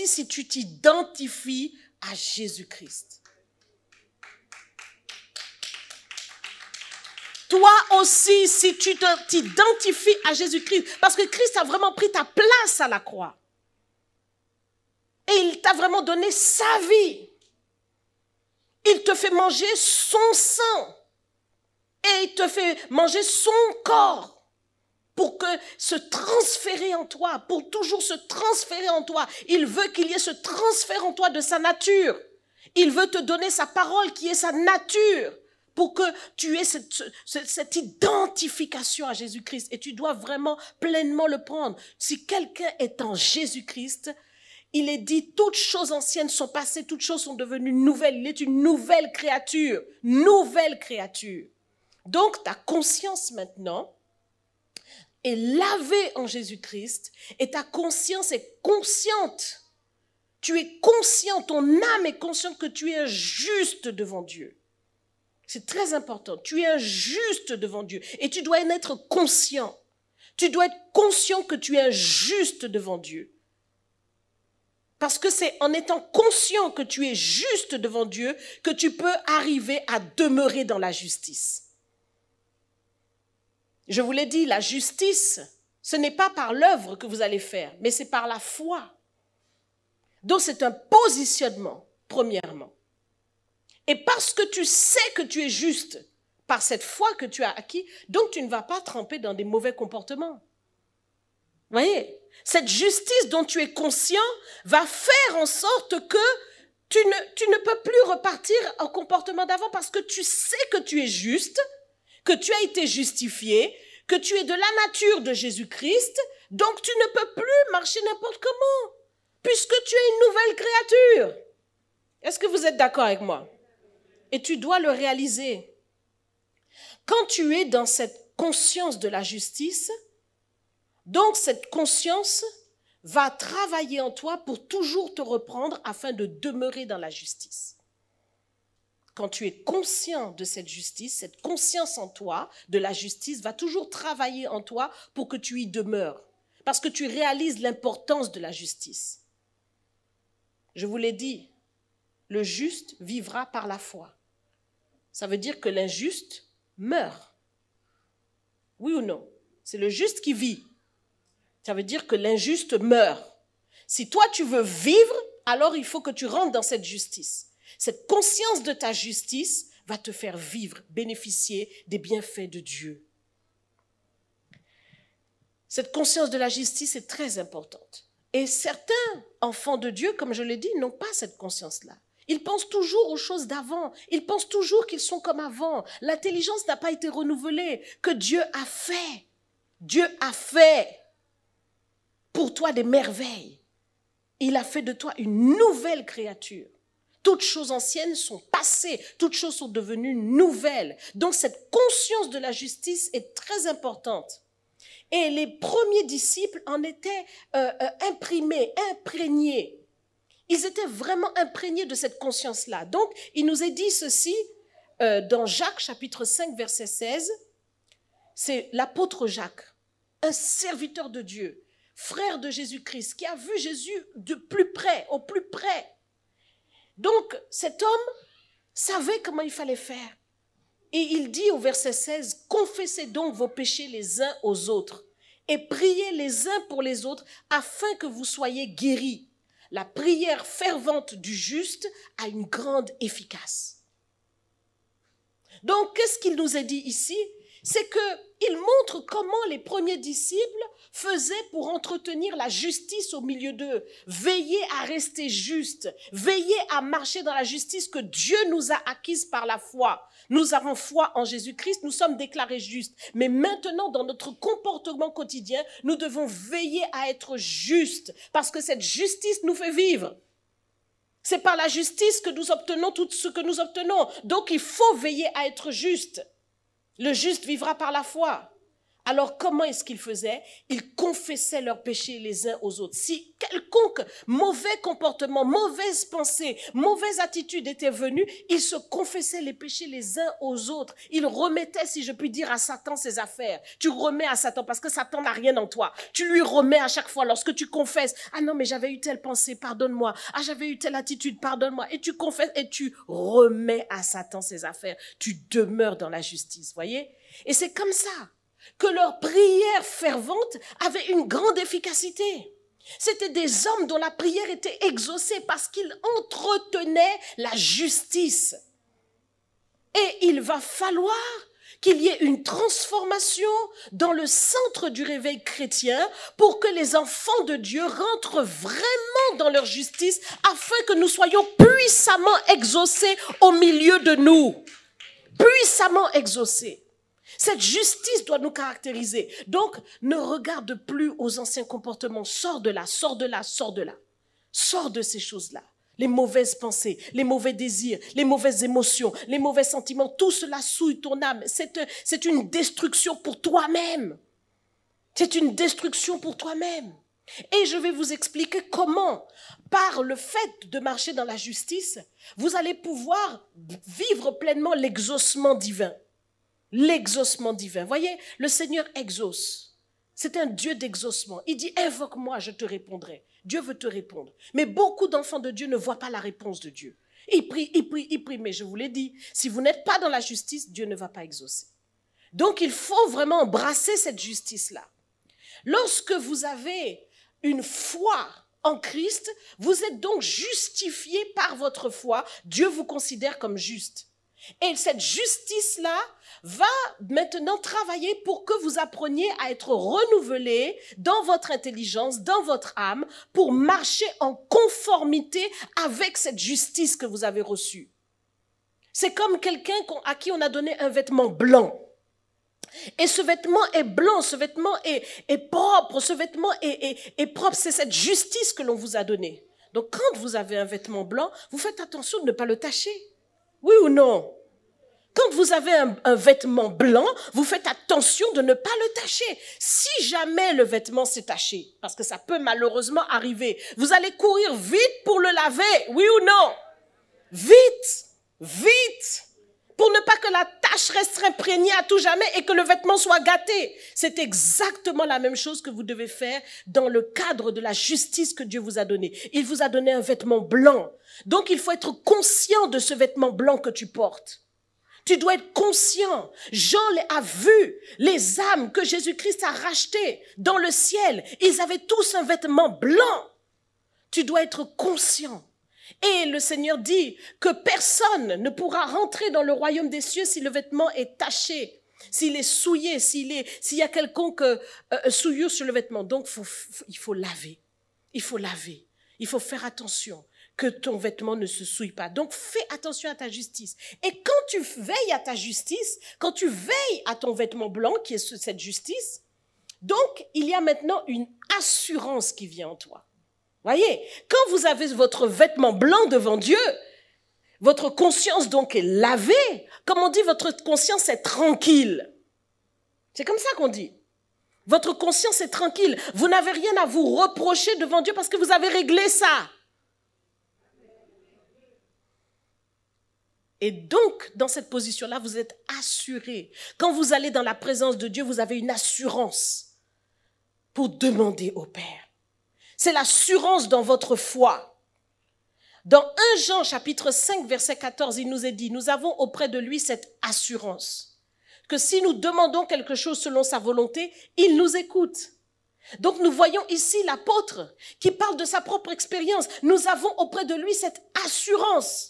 si tu t'identifies à Jésus-Christ. Toi aussi, si tu t'identifies à Jésus-Christ, parce que Christ a vraiment pris ta place à la croix. Et il t'a vraiment donné sa vie. Il te fait manger son sang. Et il te fait manger son corps. Pour que se transférer en toi, pour toujours se transférer en toi. Il veut qu'il y ait ce transfert en toi de sa nature. Il veut te donner sa parole qui est sa nature. Pour que tu aies cette identification à Jésus-Christ. Et tu dois vraiment pleinement le prendre. Si quelqu'un est en Jésus-Christ, il est dit, toutes choses anciennes sont passées, toutes choses sont devenues nouvelles. Il est une nouvelle créature. Nouvelle créature. Donc, ta conscience maintenant est lavée en Jésus-Christ et ta conscience est consciente. Tu es conscient, ton âme est consciente que tu es juste devant Dieu. C'est très important. Tu es juste devant Dieu et tu dois en être conscient. Tu dois être conscient que tu es juste devant Dieu. Parce que c'est en étant conscient que tu es juste devant Dieu que tu peux arriver à demeurer dans la justice. Je vous l'ai dit, la justice, ce n'est pas par l'œuvre que vous allez faire, mais c'est par la foi. Donc c'est un positionnement, premièrement. Et parce que tu sais que tu es juste par cette foi que tu as acquis, donc tu ne vas pas tremper dans des mauvais comportements. Vous voyez, cette justice dont tu es conscient va faire en sorte que tu ne peux plus repartir au comportement d'avant parce que tu sais que tu es juste, que tu as été justifié, que tu es de la nature de Jésus-Christ, donc tu ne peux plus marcher n'importe comment, puisque tu es une nouvelle créature. Est-ce que vous êtes d'accord avec moi? Et tu dois le réaliser. Quand tu es dans cette conscience de la justice, donc cette conscience va travailler en toi pour toujours te reprendre afin de demeurer dans la justice. Quand tu es conscient de cette justice, cette conscience en toi de la justice va toujours travailler en toi pour que tu y demeures. Parce que tu réalises l'importance de la justice. Je vous l'ai dit, le juste vivra par la foi. Ça veut dire que l'injuste meurt. Oui ou non? C'est le juste qui vit. Ça veut dire que l'injuste meurt. Si toi tu veux vivre, alors il faut que tu rentres dans cette justice. Cette conscience de ta justice va te faire vivre, bénéficier des bienfaits de Dieu. Cette conscience de la justice est très importante. Et certains enfants de Dieu, comme je l'ai dit, n'ont pas cette conscience-là. Ils pensent toujours aux choses d'avant. Ils pensent toujours qu'ils sont comme avant. L'intelligence n'a pas été renouvelée, que Dieu a fait. Dieu a fait pour toi des merveilles. Il a fait de toi une nouvelle créature. Toutes choses anciennes sont passées, toutes choses sont devenues nouvelles. Donc cette conscience de la justice est très importante. Et les premiers disciples en étaient imprégnés. Ils étaient vraiment imprégnés de cette conscience-là. Donc, il nous est dit ceci dans Jacques, chapitre 5, verset 16. C'est l'apôtre Jacques, un serviteur de Dieu, frère de Jésus-Christ, qui a vu Jésus de plus près, au plus près. Donc, cet homme savait comment il fallait faire. Et il dit au verset 16, « Confessez donc vos péchés les uns aux autres et priez les uns pour les autres afin que vous soyez guéris. La prière fervente du juste a une grande efficace. » Donc, qu'est-ce qu'il nous a dit ici? C'est qu'il montre comment les premiers disciples faisaient pour entretenir la justice au milieu d'eux. Veiller à rester juste, veiller à marcher dans la justice que Dieu nous a acquise par la foi. Nous avons foi en Jésus-Christ, nous sommes déclarés justes. Mais maintenant, dans notre comportement quotidien, nous devons veiller à être justes parce que cette justice nous fait vivre. C'est par la justice que nous obtenons tout ce que nous obtenons. Donc, il faut veiller à être juste. Le juste vivra par la foi. Alors, comment est-ce qu'ils faisaient? Ils confessaient leurs péchés les uns aux autres. Si quelconque mauvais comportement, mauvaise pensée, mauvaise attitude était venue, ils se confessaient les péchés les uns aux autres. Ils remettaient, si je puis dire, à Satan ses affaires. Tu remets à Satan parce que Satan n'a rien en toi. Tu lui remets à chaque fois lorsque tu confesses. Ah non, mais j'avais eu telle pensée, pardonne-moi. Ah, j'avais eu telle attitude, pardonne-moi. Et tu confesses et tu remets à Satan ses affaires. Tu demeures dans la justice, voyez? Et c'est comme ça que leur prière fervente avait une grande efficacité. C'était des hommes dont la prière était exaucée parce qu'ils entretenaient la justice. Et il va falloir qu'il y ait une transformation dans le centre du réveil chrétien pour que les enfants de Dieu rentrent vraiment dans leur justice afin que nous soyons puissamment exaucés au milieu de nous. Puissamment exaucés. Cette justice doit nous caractériser. Donc, ne regarde plus aux anciens comportements. Sors de là, sors de là, sors de là. Sors de ces choses-là. Les mauvaises pensées, les mauvais désirs, les mauvaises émotions, les mauvais sentiments, tout cela souille ton âme. C'est une destruction pour toi-même. C'est une destruction pour toi-même. Et je vais vous expliquer comment, par le fait de marcher dans la justice, vous allez pouvoir vivre pleinement l'exaucement divin. L'exaucement divin. Voyez, le Seigneur exauce. C'est un Dieu d'exaucement. Il dit, invoque-moi, je te répondrai. Dieu veut te répondre. Mais beaucoup d'enfants de Dieu ne voient pas la réponse de Dieu. Ils prient. Mais je vous l'ai dit, si vous n'êtes pas dans la justice, Dieu ne va pas exaucer. Donc, il faut vraiment embrasser cette justice-là. Lorsque vous avez une foi en Christ, vous êtes donc justifié par votre foi. Dieu vous considère comme juste. Et cette justice-là va maintenant travailler pour que vous appreniez à être renouvelé dans votre intelligence, dans votre âme, pour marcher en conformité avec cette justice que vous avez reçue. C'est comme quelqu'un à qui on a donné un vêtement blanc. Et ce vêtement est blanc, ce vêtement est propre, ce vêtement est propre. C'est cette justice que l'on vous a donnée. Donc quand vous avez un vêtement blanc, vous faites attention de ne pas le tacher. Oui ou non? Quand vous avez un vêtement blanc, vous faites attention de ne pas le tacher. Si jamais le vêtement s'est taché, parce que ça peut malheureusement arriver, vous allez courir vite pour le laver, oui ou non? Vite, vite, pour ne pas que la tache reste imprégnée à tout jamais et que le vêtement soit gâté. C'est exactement la même chose que vous devez faire dans le cadre de la justice que Dieu vous a donnée. Il vous a donné un vêtement blanc. Donc il faut être conscient de ce vêtement blanc que tu portes. Tu dois être conscient. Jean a vu les âmes que Jésus-Christ a rachetées dans le ciel. Ils avaient tous un vêtement blanc. Tu dois être conscient. Et le Seigneur dit que personne ne pourra rentrer dans le royaume des cieux si le vêtement est taché, s'il est souillé, s'il y a quelconque souillure sur le vêtement. Donc, il faut laver. Il faut laver. Il faut faire attention que ton vêtement ne se souille pas. Donc, fais attention à ta justice. Et quand tu veilles à ta justice, quand tu veilles à ton vêtement blanc, qui est cette justice, donc, il y a maintenant une assurance qui vient en toi. Voyez, quand vous avez votre vêtement blanc devant Dieu, votre conscience donc est lavée. Comme on dit, votre conscience est tranquille. C'est comme ça qu'on dit. Votre conscience est tranquille. Vous n'avez rien à vous reprocher devant Dieu parce que vous avez réglé ça. Et donc, dans cette position-là, vous êtes assuré. Quand vous allez dans la présence de Dieu, vous avez une assurance pour demander au Père. C'est l'assurance dans votre foi. Dans 1 Jean chapitre 5, verset 14, il nous est dit, nous avons auprès de lui cette assurance, que si nous demandons quelque chose selon sa volonté, il nous écoute. Donc nous voyons ici l'apôtre qui parle de sa propre expérience. Nous avons auprès de lui cette assurance.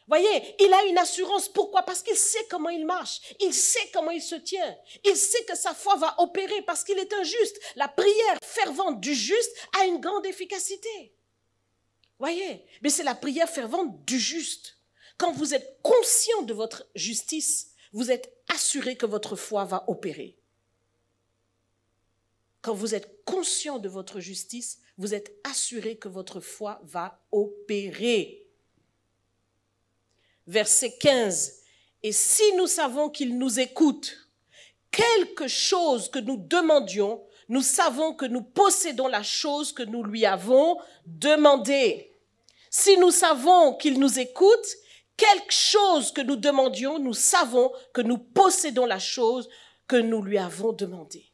Voyez, il a une assurance. Pourquoi? Parce qu'il sait comment il marche. Il sait comment il se tient. Il sait que sa foi va opérer parce qu'il est un juste. La prière fervente du juste a une grande efficacité. Voyez, mais c'est la prière fervente du juste. Quand vous êtes conscient de votre justice, vous êtes assuré que votre foi va opérer. Quand vous êtes conscient de votre justice, vous êtes assuré que votre foi va opérer. Verset 15. Et si nous savons qu'il nous écoute, quelque chose que nous demandions, nous savons que nous possédons la chose que nous lui avons demandée. Si nous savons qu'il nous écoute, quelque chose que nous demandions, nous savons que nous possédons la chose que nous lui avons demandée.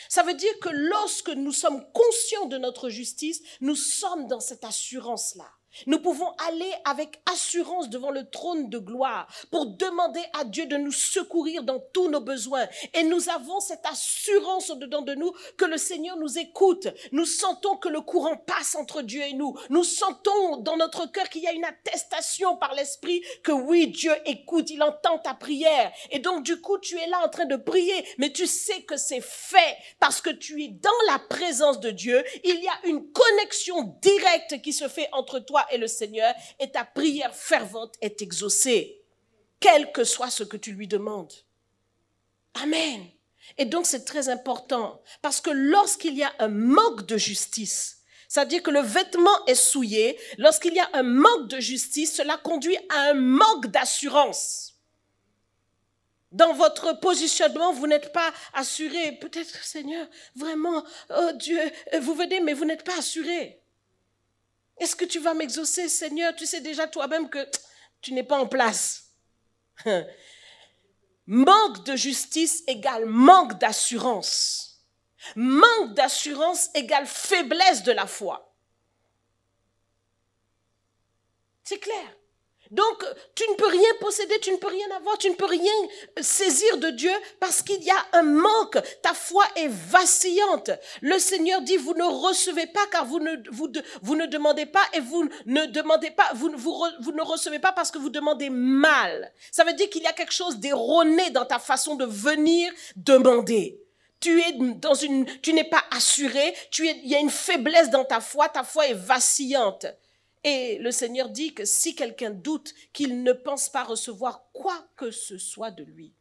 Ça veut dire que lorsque nous sommes conscients de notre justice, nous sommes dans cette assurance-là. Nous pouvons aller avec assurance devant le trône de gloire pour demander à Dieu de nous secourir dans tous nos besoins. Et nous avons cette assurance au-dedans de nous que le Seigneur nous écoute. Nous sentons que le courant passe entre Dieu et nous. Nous sentons dans notre cœur qu'il y a une attestation par l'Esprit que oui, Dieu écoute, il entend ta prière. Et donc du coup, tu es là en train de prier, mais tu sais que c'est fait parce que tu es dans la présence de Dieu. Il y a une connexion directe qui se fait entre toi et le Seigneur, et ta prière fervente est exaucée, quel que soit ce que tu lui demandes. Amen. Et donc c'est très important, parce que lorsqu'il y a un manque de justice, c'est-à-dire que le vêtement est souillé, lorsqu'il y a un manque de justice, cela conduit à un manque d'assurance. Dans votre positionnement, vous n'êtes pas assuré. Peut-être, Seigneur, vraiment, oh Dieu, vous venez, mais vous n'êtes pas assuré. Est-ce que tu vas m'exaucer, Seigneur? Tu sais déjà toi-même que tu n'es pas en place. Manque de justice égale manque d'assurance. Manque d'assurance égale faiblesse de la foi. C'est clair. Donc, tu ne peux rien posséder, tu ne peux rien avoir, tu ne peux rien saisir de Dieu parce qu'il y a un manque. Ta foi est vacillante. Le Seigneur dit, vous ne recevez pas car vous ne demandez pas et vous ne demandez pas, vous ne recevez pas parce que vous demandez mal. Ça veut dire qu'il y a quelque chose d'erroné dans ta façon de venir demander. Tu n'es pas assuré, il y a une faiblesse dans ta foi est vacillante. Et le Seigneur dit que si quelqu'un doute, qu'il ne pense pas recevoir quoi que ce soit de lui.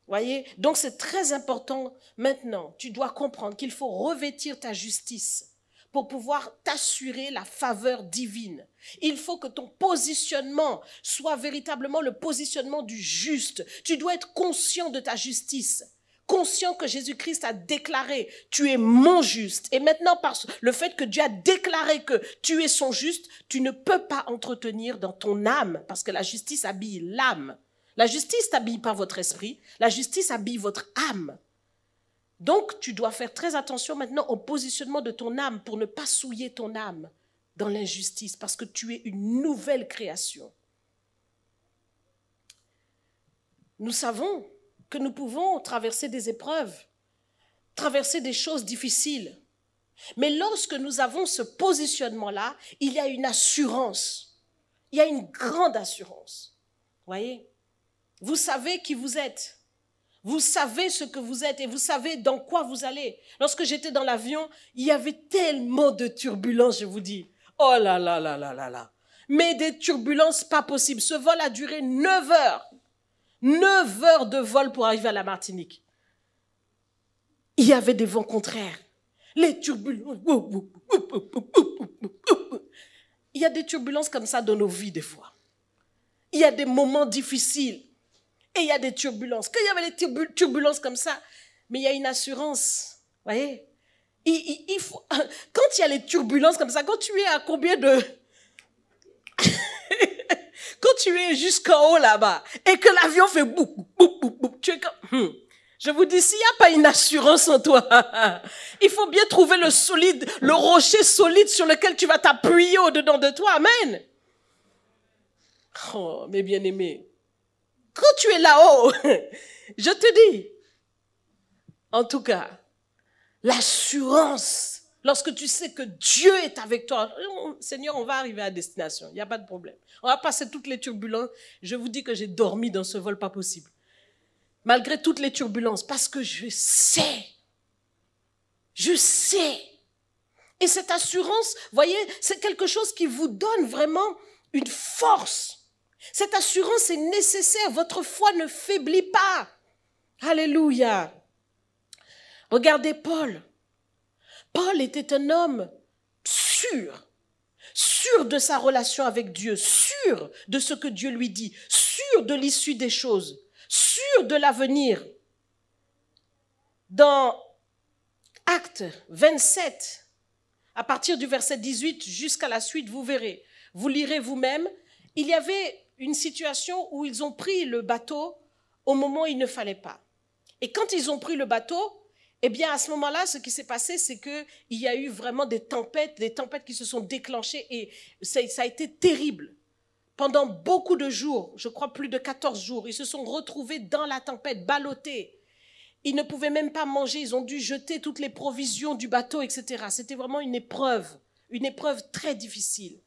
Voyez? Donc c'est très important maintenant. Tu dois comprendre qu'il faut revêtir ta justice pour pouvoir t'assurer la faveur divine. Il faut que ton positionnement soit véritablement le positionnement du juste. Tu dois être conscient de ta justice. Conscient que Jésus-Christ a déclaré, tu es mon juste. Et maintenant, par le fait que Dieu a déclaré que tu es son juste, tu ne peux pas entretenir dans ton âme, parce que la justice habille l'âme. La justice n'habille pas votre esprit, la justice habille votre âme. Donc, tu dois faire très attention maintenant au positionnement de ton âme pour ne pas souiller ton âme dans l'injustice, parce que tu es une nouvelle création. Nous savons que nous pouvons traverser des épreuves, traverser des choses difficiles. Mais lorsque nous avons ce positionnement-là, il y a une assurance. Il y a une grande assurance. Voyez? Vous savez qui vous êtes. Vous savez ce que vous êtes et vous savez dans quoi vous allez. Lorsque j'étais dans l'avion, il y avait tellement de turbulences, je vous dis. Oh là là là là là là. Mais des turbulences pas possibles. Ce vol a duré 9 heures. 9 heures de vol pour arriver à la Martinique. Il y avait des vents contraires. Les turbulences. Il y a des turbulences comme ça dans nos vies des fois. Il y a des moments difficiles. Et il y a des turbulences. Quand il y avait des turbulences comme ça, mais il y a une assurance. Vous voyez? Il faut, quand il y a les turbulences comme ça, quand tu es à combien de... quand tu es jusqu'en haut là-bas et que l'avion fait boum, boum, boum, boum, tu es comme... Je vous dis, s'il n'y a pas une assurance en toi, il faut bien trouver le solide, le rocher solide sur lequel tu vas t'appuyer au-dedans de toi. Amen. Oh, mes bien-aimés, quand tu es là-haut, je te dis, en tout cas, l'assurance, lorsque tu sais que Dieu est avec toi, Seigneur, on va arriver à destination, il n'y a pas de problème. On va passer toutes les turbulences. Je vous dis que j'ai dormi dans ce vol pas possible. Malgré toutes les turbulences, parce que je sais. Et cette assurance, voyez, c'est quelque chose qui vous donne vraiment une force. Cette assurance est nécessaire. Votre foi ne faiblit pas. Alléluia. Regardez Paul. Paul était un homme sûr de sa relation avec Dieu, sûr de ce que Dieu lui dit, sûr de l'issue des choses, sûr de l'avenir. Dans Actes 27, à partir du verset 18 jusqu'à la suite, vous verrez, vous lirez vous-même, il y avait une situation où ils ont pris le bateau au moment où il ne fallait pas. Et quand ils ont pris le bateau, eh bien à ce moment-là, ce qui s'est passé, c'est qu'il y a eu vraiment des tempêtes qui se sont déclenchées et ça a été terrible. Pendant beaucoup de jours, je crois plus de 14 jours, ils se sont retrouvés dans la tempête, ballottés. Ils ne pouvaient même pas manger, ils ont dû jeter toutes les provisions du bateau, etc. C'était vraiment une épreuve très difficile.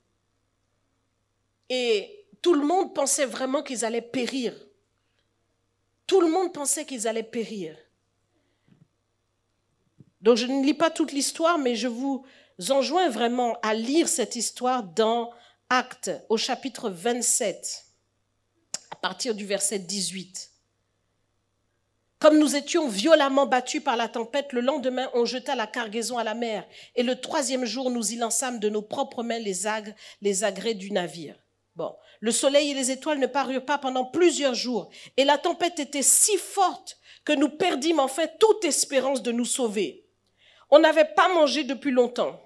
Et tout le monde pensait vraiment qu'ils allaient périr. Tout le monde pensait qu'ils allaient périr. Donc je ne lis pas toute l'histoire, mais je vous enjoins vraiment à lire cette histoire dans Actes, au chapitre 27, à partir du verset 18. Comme nous étions violemment battus par la tempête, le lendemain, on jeta la cargaison à la mer. Et le 3e jour, nous y lançâmes de nos propres mains les agrès du navire. Bon, le soleil et les étoiles ne parurent pas pendant plusieurs jours. Et la tempête était si forte que nous perdîmes enfin toute espérance de nous sauver. On n'avait pas mangé depuis longtemps.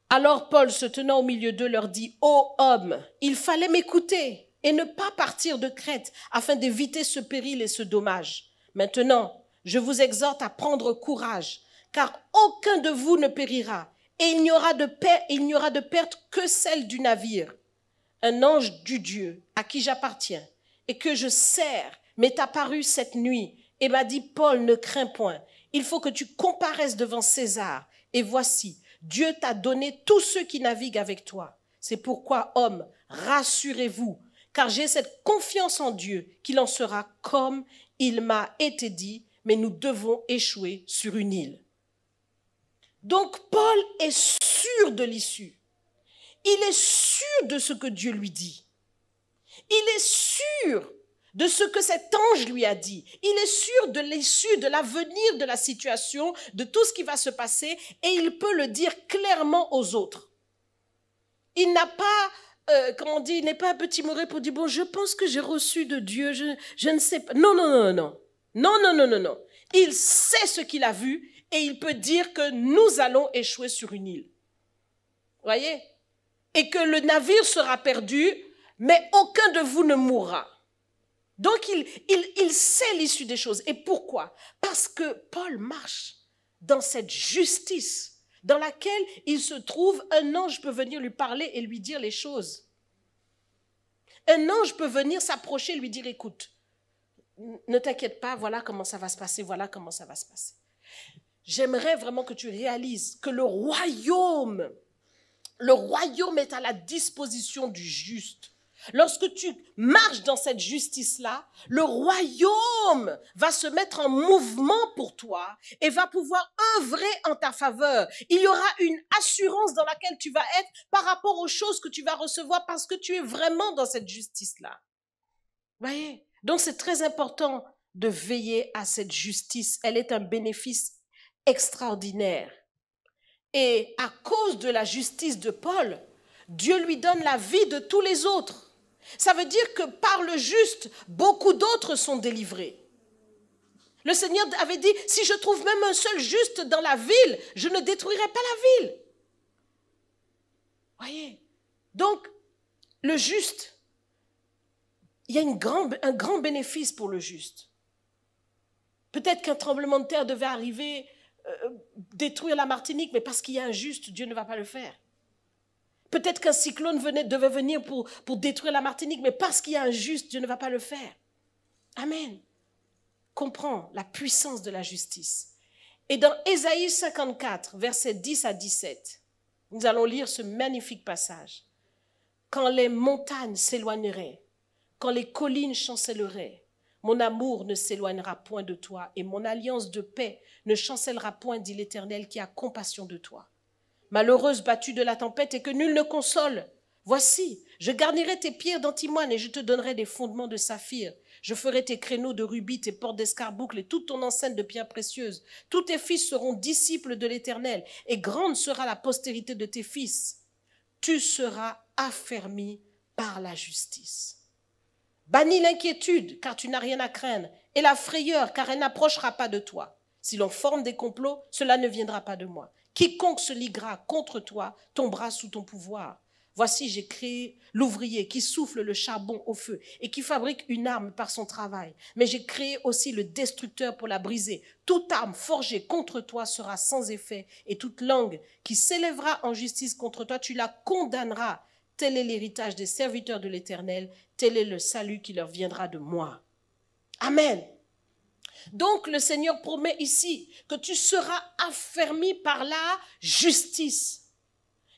Alors Paul, se tenant au milieu d'eux, leur dit « Ô hommes, il fallait m'écouter et ne pas partir de Crète afin d'éviter ce péril et ce dommage. Maintenant, je vous exhorte à prendre courage, car aucun de vous ne périra, et il n'y aura de perte que celle du navire. Un ange du Dieu à qui j'appartiens et que je sers m'est apparu cette nuit et m'a dit « Paul, ne crains point, il faut que tu comparaisses devant César. Et voici, Dieu t'a donné tous ceux qui naviguent avec toi. C'est pourquoi, hommes, rassurez-vous, car j'ai cette confiance en Dieu qu'il en sera comme il m'a été dit, mais nous devons échouer sur une île. » Donc Paul est sûr de l'issue. Il est sûr de ce que Dieu lui dit. Il est sûr de ce que cet ange lui a dit. Il est sûr de l'issue, de l'avenir de la situation, de tout ce qui va se passer, et il peut le dire clairement aux autres. Il n'a pas, il n'est pas un petit mouret pour dire, bon, je pense que j'ai reçu de Dieu, je ne sais pas. Non. Non. Il sait ce qu'il a vu, et il peut dire que nous allons échouer sur une île. Voyez? Et que le navire sera perdu, mais aucun de vous ne mourra. Donc, il sait l'issue des choses. Et pourquoi? Parce que Paul marche dans cette justice dans laquelle il se trouve. Un ange peut venir lui parler et lui dire les choses. Un ange peut venir s'approcher et lui dire, écoute, ne t'inquiète pas, voilà comment ça va se passer, voilà comment ça va se passer. J'aimerais vraiment que tu réalises que le royaume est à la disposition du juste. Lorsque tu marches dans cette justice-là, le royaume va se mettre en mouvement pour toi et va pouvoir œuvrer en ta faveur. Il y aura une assurance dans laquelle tu vas être par rapport aux choses que tu vas recevoir parce que tu es vraiment dans cette justice-là. Vous voyez? Donc c'est très important de veiller à cette justice. Elle est un bénéfice extraordinaire. Et à cause de la justice de Paul, Dieu lui donne la vie de tous les autres. Ça veut dire que par le juste, beaucoup d'autres sont délivrés. Le Seigneur avait dit, si je trouve même un seul juste dans la ville, je ne détruirai pas la ville. Voyez? Donc, le juste, il y a un grand bénéfice pour le juste. Peut-être qu'un tremblement de terre devait arriver, détruire la Martinique, mais parce qu'il y a un juste, Dieu ne va pas le faire. Peut-être qu'un cyclone devait venir pour détruire la Martinique, mais parce qu'il y a un juste, Dieu ne va pas le faire. Amen. Comprends la puissance de la justice. Et dans Ésaïe 54, versets 10 à 17, nous allons lire ce magnifique passage. Quand les montagnes s'éloigneraient, quand les collines chancelleraient, mon amour ne s'éloignera point de toi et mon alliance de paix ne chancellera point, dit l'Éternel qui a compassion de toi. Malheureuse battue de la tempête et que nul ne console, voici, je garnirai tes pierres d'antimoine et je te donnerai des fondements de saphir. Je ferai tes créneaux de rubis, tes portes d'escarboucle et toute ton enceinte de pierres précieuses. Tous tes fils seront disciples de l'Éternel et grande sera la postérité de tes fils. Tu seras affermi par la justice. Bannis l'inquiétude, car tu n'as rien à craindre, et la frayeur, car elle n'approchera pas de toi. Si l'on forme des complots, cela ne viendra pas de moi. Quiconque se liguera contre toi tombera sous ton pouvoir. Voici, j'ai créé l'ouvrier qui souffle le charbon au feu et qui fabrique une arme par son travail. Mais j'ai créé aussi le destructeur pour la briser. Toute arme forgée contre toi sera sans effet, et toute langue qui s'élèvera en justice contre toi, tu la condamneras. Tel est l'héritage des serviteurs de l'Éternel, tel est le salut qui leur viendra de moi. Amen. Donc le Seigneur promet ici que tu seras affermi par la justice.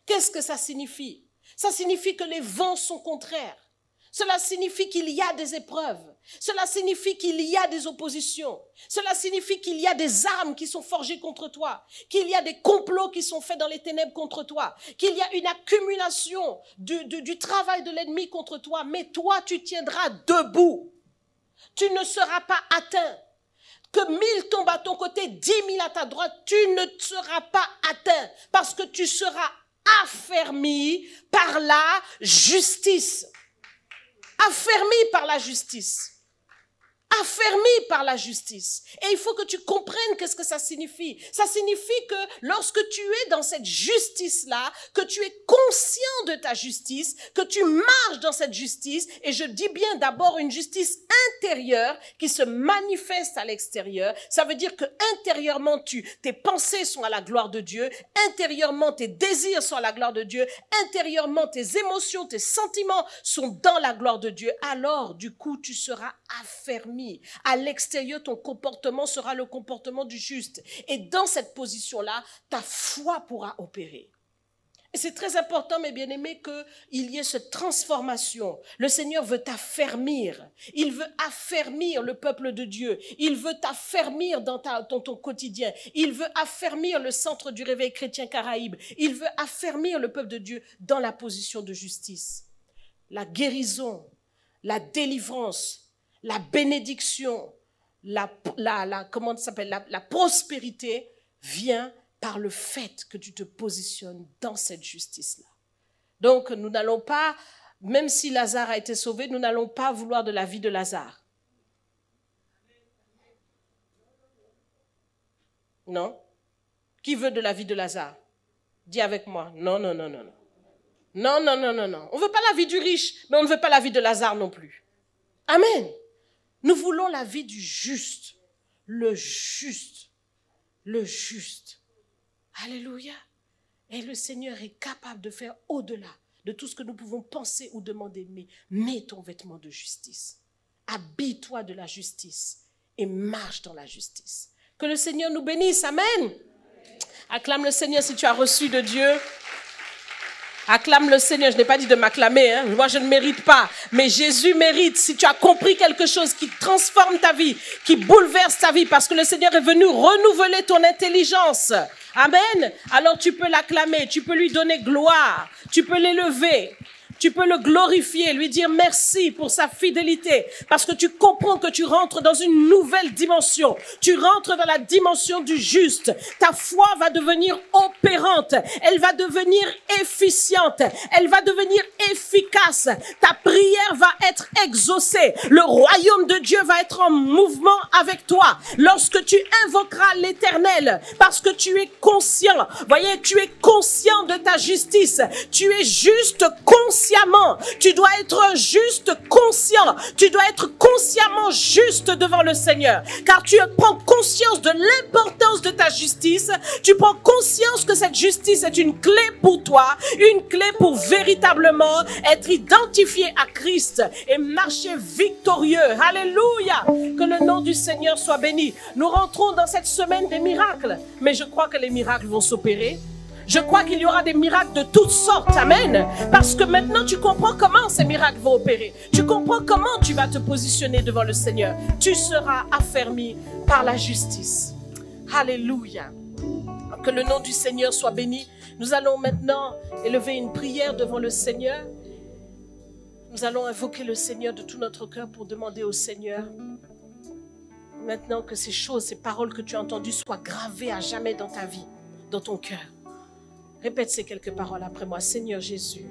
Qu'est-ce que ça signifie? Ça signifie que les vents sont contraires. Cela signifie qu'il y a des épreuves. Cela signifie qu'il y a des oppositions. Cela signifie qu'il y a des armes qui sont forgées contre toi, qu'il y a des complots qui sont faits dans les ténèbres contre toi, qu'il y a une accumulation du travail de l'ennemi contre toi, mais toi, tu tiendras debout. Tu ne seras pas atteint. Que 1000 tombent à ton côté, 10 000 à ta droite, tu ne seras pas atteint parce que tu seras affermi par la justice. Affermi par la justice. Affermi par la justice. Et il faut que tu comprennes qu'est-ce que ça signifie. Ça signifie que lorsque tu es dans cette justice-là, que tu es conscient de ta justice, que tu marches dans cette justice, et je dis bien d'abord une justice intérieure qui se manifeste à l'extérieur. Ça veut dire que intérieurement, tes pensées sont à la gloire de Dieu, intérieurement, tes désirs sont à la gloire de Dieu, intérieurement, tes émotions, tes sentiments sont dans la gloire de Dieu. Alors, du coup, tu seras affermi. À l'extérieur, ton comportement sera le comportement du juste. Et dans cette position-là, ta foi pourra opérer. Et c'est très important, mes bien-aimés, qu'il y ait cette transformation. Le Seigneur veut t'affermir. Il veut affermir le peuple de Dieu. Il veut t'affermir dans ton quotidien. Il veut affermir le centre du réveil chrétien Caraïbes. Il veut affermir le peuple de Dieu dans la position de justice. La guérison, la délivrance, la bénédiction, comment ça s'appelle, la prospérité vient par le fait que tu te positionnes dans cette justice-là. Donc, nous n'allons pas, même si Lazare a été sauvé, nous n'allons pas vouloir de la vie de Lazare. Non? Qui veut de la vie de Lazare? Dis avec moi. Non, non, non, non, non. Non, non, non, non, non. On ne veut pas la vie du riche, mais on ne veut pas la vie de Lazare non plus. Amen. Nous voulons la vie du juste. Le juste. Le juste. Alléluia. Et le Seigneur est capable de faire au-delà de tout ce que nous pouvons penser ou demander. Mais mets ton vêtement de justice. Habille-toi de la justice et marche dans la justice. Que le Seigneur nous bénisse. Amen. Acclame le Seigneur si tu as reçu de Dieu. Acclame le Seigneur. Je n'ai pas dit de m'acclamer, hein. Moi, je ne mérite pas. Mais Jésus mérite. Si tu as compris quelque chose qui transforme ta vie, qui bouleverse ta vie, parce que le Seigneur est venu renouveler ton intelligence. Amen. Alors tu peux l'acclamer. Tu peux lui donner gloire. Tu peux l'élever. Tu peux le glorifier, lui dire merci pour sa fidélité, parce que tu comprends que tu rentres dans une nouvelle dimension. Tu rentres dans la dimension du juste. Ta foi va devenir opérante. Elle va devenir efficiente. Elle va devenir efficace. Ta prière va être exaucée. Le royaume de Dieu va être en mouvement avec toi. Lorsque tu invoqueras l'Éternel, parce que tu es conscient. Voyez, tu es conscient de ta justice. Tu es juste consciemment. Tu dois être juste conscient. Tu dois être consciemment juste devant le Seigneur. Car tu prends conscience de l'importance de ta justice. Tu prends conscience que cette justice est une clé pour toi. Une clé pour véritablement être identifié à Christ et marcher victorieux. Alléluia. Que le nom du Seigneur soit béni. Nous rentrons dans cette semaine des miracles. Mais je crois que les miracles vont s'opérer. Je crois qu'il y aura des miracles de toutes sortes. Amen. Parce que maintenant, tu comprends comment ces miracles vont opérer. Tu comprends comment tu vas te positionner devant le Seigneur. Tu seras affermi par la justice. Alléluia. Que le nom du Seigneur soit béni. Nous allons maintenant élever une prière devant le Seigneur. Nous allons invoquer le Seigneur de tout notre cœur pour demander au Seigneur maintenant que ces choses, ces paroles que tu as entendues soient gravées à jamais dans ta vie, dans ton cœur. Répète ces quelques paroles après moi. Seigneur Jésus,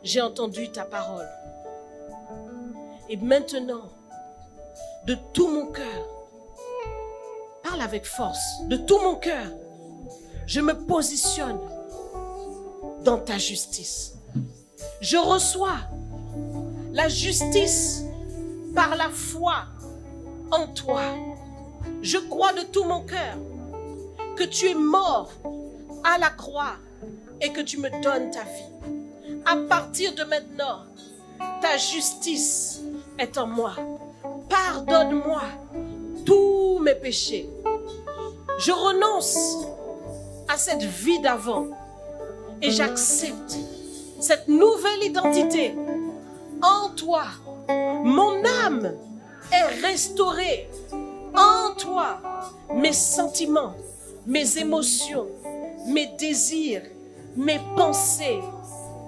j'ai entendu ta parole. Et maintenant, de tout mon cœur, parle avec force, de tout mon cœur, je me positionne dans ta justice. Je reçois la justice par la foi en toi. Je crois de tout mon cœur que tu es mort à la croix et que tu me donnes ta vie. À partir de maintenant, ta justice est en moi. Pardonne-moi tous mes péchés. Je renonce à cette vie d'avant et j'accepte cette nouvelle identité en toi. Mon âme est restaurée en toi. Mes sentiments, mes émotions, mes désirs, mes pensées,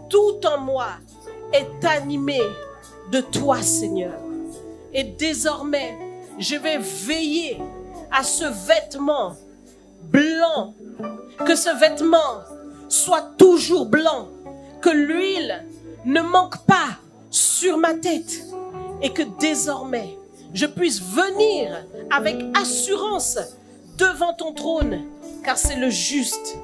tout en moi est animé de toi, Seigneur. Et désormais, je vais veiller à ce vêtement blanc, que ce vêtement soit toujours blanc, que l'huile ne manque pas sur ma tête et que désormais, je puisse venir avec assurance devant ton trône, car c'est le juste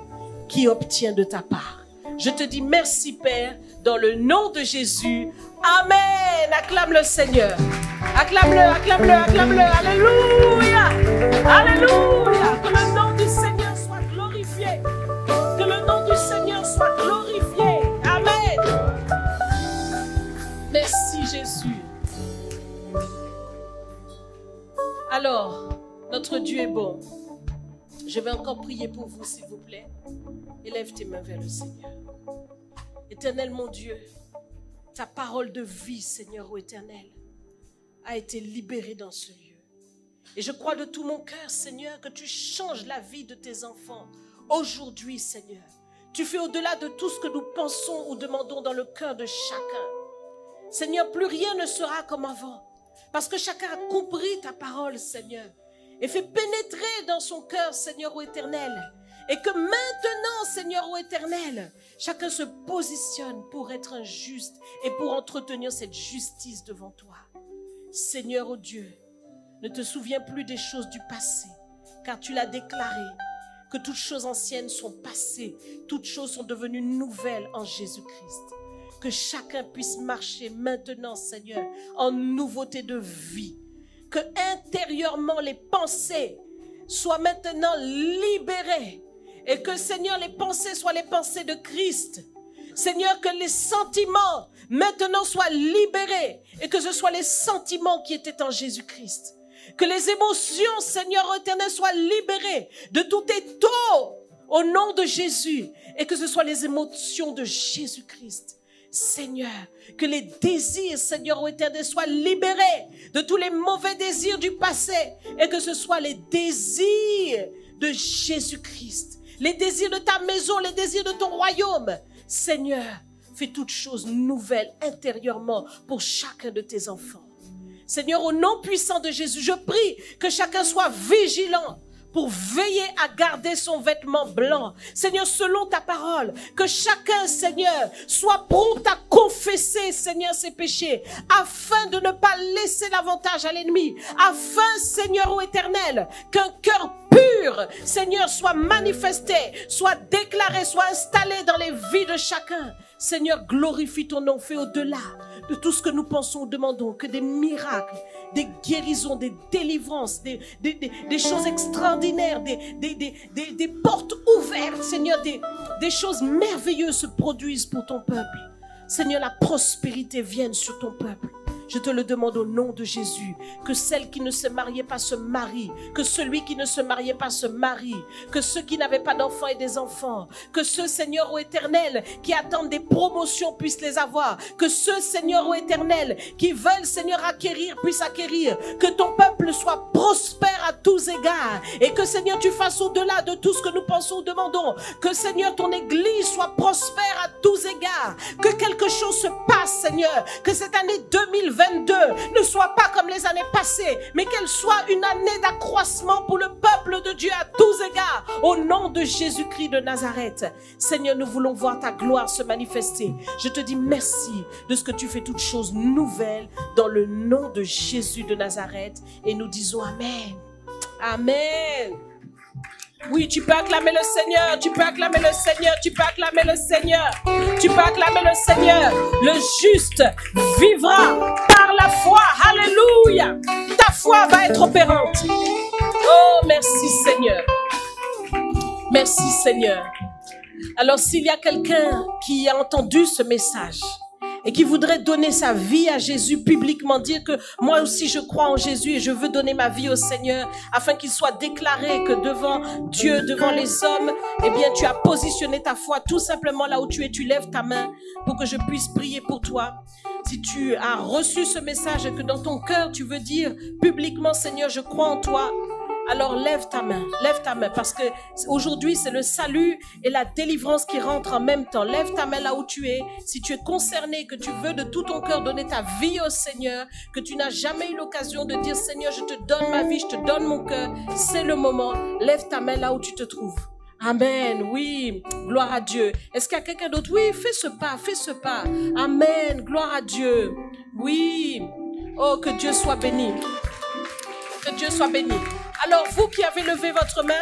qui obtient de ta part. Je te dis merci, Père, dans le nom de Jésus. Amen. Acclame le Seigneur. Acclame-le, acclame-le, acclame-le. Alléluia. Alléluia. Que le nom du Seigneur soit glorifié. Que le nom du Seigneur soit glorifié. Amen. Merci, Jésus. Alors, notre Dieu est bon. Je vais encore prier pour vous, s'il vous plaît. Élève tes mains vers le Seigneur. Éternel, mon Dieu, ta parole de vie, Seigneur, ô Éternel, a été libérée dans ce lieu. Et je crois de tout mon cœur, Seigneur, que tu changes la vie de tes enfants. Aujourd'hui, Seigneur, tu fais au-delà de tout ce que nous pensons ou demandons dans le cœur de chacun. Seigneur, plus rien ne sera comme avant. Parce que chacun a compris ta parole, Seigneur. Et fait pénétrer dans son cœur, Seigneur ô Éternel. Et que maintenant, Seigneur ô Éternel, chacun se positionne pour être un juste et pour entretenir cette justice devant toi. Seigneur ô Dieu, ne te souviens plus des choses du passé, car tu l'as déclaré, que toutes choses anciennes sont passées, toutes choses sont devenues nouvelles en Jésus-Christ. Que chacun puisse marcher maintenant, Seigneur, en nouveauté de vie. Que intérieurement les pensées soient maintenant libérées. Et que, Seigneur, les pensées soient les pensées de Christ. Seigneur, que les sentiments maintenant soient libérés. Et que ce soient les sentiments qui étaient en Jésus-Christ. Que les émotions, Seigneur éternel, soient libérées de tout étau au nom de Jésus. Et que ce soient les émotions de Jésus-Christ. Seigneur, que les désirs, Seigneur, ô éternel, soient libérés de tous les mauvais désirs du passé et que ce soit les désirs de Jésus-Christ, les désirs de ta maison, les désirs de ton royaume. Seigneur, fais toutes choses nouvelles intérieurement pour chacun de tes enfants. Seigneur, au nom puissant de Jésus, je prie que chacun soit vigilant pour veiller à garder son vêtement blanc. Seigneur, selon ta parole, que chacun, Seigneur, soit prompt à confesser, Seigneur, ses péchés, afin de ne pas laisser l'avantage à l'ennemi, afin, Seigneur, ô Éternel, qu'un cœur pur, Seigneur, soit manifesté, soit déclaré, soit installé dans les vies de chacun. Seigneur, glorifie ton nom, fais au-delà de tout ce que nous pensons ou demandons, que des miracles, des guérisons, des délivrances, des choses extraordinaires, des portes ouvertes, Seigneur, des choses merveilleuses se produisent pour ton peuple. Seigneur, la prospérité vienne sur ton peuple. Je te le demande au nom de Jésus, que celle qui ne se mariait pas se marie, que celui qui ne se mariait pas se marie, que ceux qui n'avaient pas d'enfants aient des enfants, que ceux, Seigneur ô Éternel, qui attendent des promotions puissent les avoir, que ceux, Seigneur ô Éternel, qui veulent, Seigneur, acquérir, puissent acquérir, que ton peuple soit prospère à tous égards, et que, Seigneur, tu fasses au-delà de tout ce que nous pensons ou demandons, que, Seigneur, ton Église soit prospère à tous égards, que quelque chose se passe, Seigneur, que cette année 2022 ne soit pas comme les années passées, mais qu'elle soit une année d'accroissement pour le peuple de Dieu à tous égards, au nom de Jésus-Christ de Nazareth. Seigneur, nous voulons voir ta gloire se manifester. Je te dis merci de ce que tu fais toutes choses nouvelles dans le nom de Jésus de Nazareth, et nous disons Amen. Amen. Oui, tu peux acclamer le Seigneur, tu peux acclamer le Seigneur, tu peux acclamer le Seigneur, tu peux acclamer le Seigneur. Le juste vivra par la foi. Alléluia. Ta foi va être opérante. Oh, merci Seigneur. Merci Seigneur. Alors s'il y a quelqu'un qui a entendu ce message et qui voudrait donner sa vie à Jésus publiquement, dire que moi aussi je crois en Jésus et je veux donner ma vie au Seigneur afin qu'il soit déclaré que devant Dieu, devant les hommes, eh bien tu as positionné ta foi tout simplement là où tu es, tu lèves ta main pour que je puisse prier pour toi. Si tu as reçu ce message et que dans ton cœur tu veux dire publiquement Seigneur je crois en toi, alors lève ta main, parce que aujourd'hui c'est le salut et la délivrance qui rentrent en même temps. Lève ta main là où tu es. Si tu es concerné, que tu veux de tout ton cœur donner ta vie au Seigneur, que tu n'as jamais eu l'occasion de dire Seigneur, je te donne ma vie, je te donne mon cœur, c'est le moment. Lève ta main là où tu te trouves. Amen, oui, gloire à Dieu. Est-ce qu'il y a quelqu'un d'autre? Oui, fais ce pas, fais ce pas. Amen, gloire à Dieu. Oui, oh que Dieu soit béni. Que Dieu soit béni. Alors, vous qui avez levé votre main,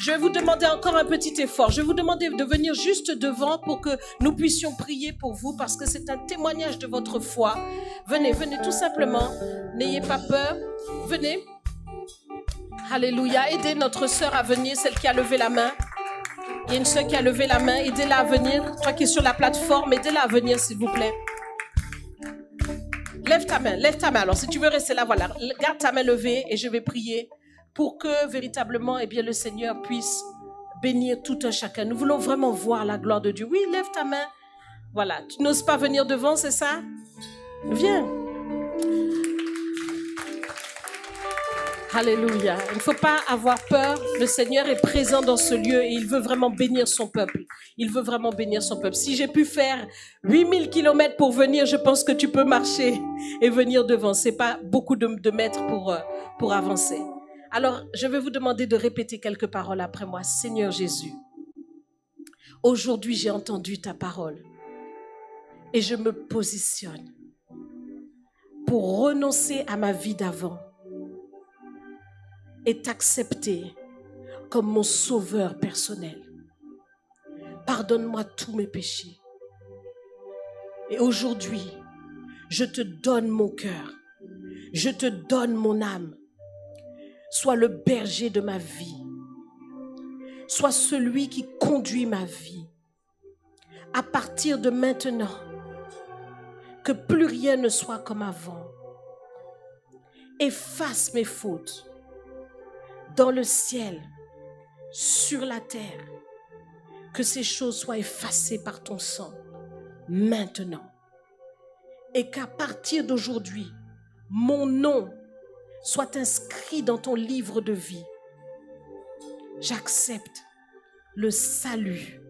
je vais vous demander encore un petit effort. Je vais vous demander de venir juste devant pour que nous puissions prier pour vous parce que c'est un témoignage de votre foi. Venez, venez tout simplement. N'ayez pas peur. Venez. Alléluia. Aidez notre sœur à venir, celle qui a levé la main. Il y a une sœur qui a levé la main. Aidez-la à venir. Toi qui es sur la plateforme, aidez-la à venir, s'il vous plaît. Lève ta main, lève ta main. Alors, si tu veux rester là, voilà. Garde ta main levée et je vais prier pour que véritablement, eh bien, le Seigneur puisse bénir tout un chacun. Nous voulons vraiment voir la gloire de Dieu. Oui, lève ta main. Voilà. Tu n'oses pas venir devant, c'est ça? Viens. Alléluia. Il ne faut pas avoir peur. Le Seigneur est présent dans ce lieu et il veut vraiment bénir son peuple. Il veut vraiment bénir son peuple. Si j'ai pu faire 8000 kilomètres pour venir, je pense que tu peux marcher et venir devant. Ce n'est pas beaucoup de mètres pour avancer. Alors, je vais vous demander de répéter quelques paroles après moi. Seigneur Jésus, aujourd'hui j'ai entendu ta parole et je me positionne pour renoncer à ma vie d'avant et t'accepter comme mon sauveur personnel. Pardonne-moi tous mes péchés. Et aujourd'hui, je te donne mon cœur. Je te donne mon âme. Sois le berger de ma vie. Sois celui qui conduit ma vie. À partir de maintenant, que plus rien ne soit comme avant. Efface mes fautes dans le ciel, sur la terre. Que ces choses soient effacées par ton sang maintenant. Et qu'à partir d'aujourd'hui, mon nom soit inscrit dans ton livre de vie. J'accepte le salut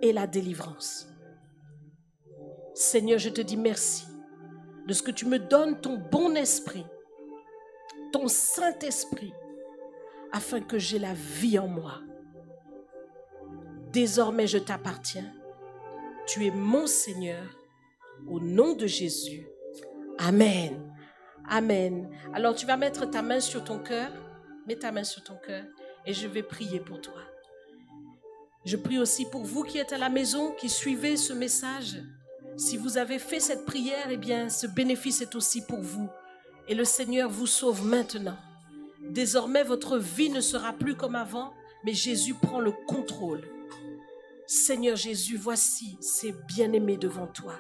et la délivrance. Seigneur, je te dis merci de ce que tu me donnes ton bon esprit, ton Saint-Esprit, afin que j'ai la vie en moi. Désormais, je t'appartiens. Tu es mon Seigneur. Au nom de Jésus. Amen. Amen. Alors, tu vas mettre ta main sur ton cœur. Mets ta main sur ton cœur et je vais prier pour toi. Je prie aussi pour vous qui êtes à la maison, qui suivez ce message. Si vous avez fait cette prière, eh bien, ce bénéfice est aussi pour vous. Et le Seigneur vous sauve maintenant. Désormais, votre vie ne sera plus comme avant, mais Jésus prend le contrôle. Seigneur Jésus, voici ces bien-aimés devant toi.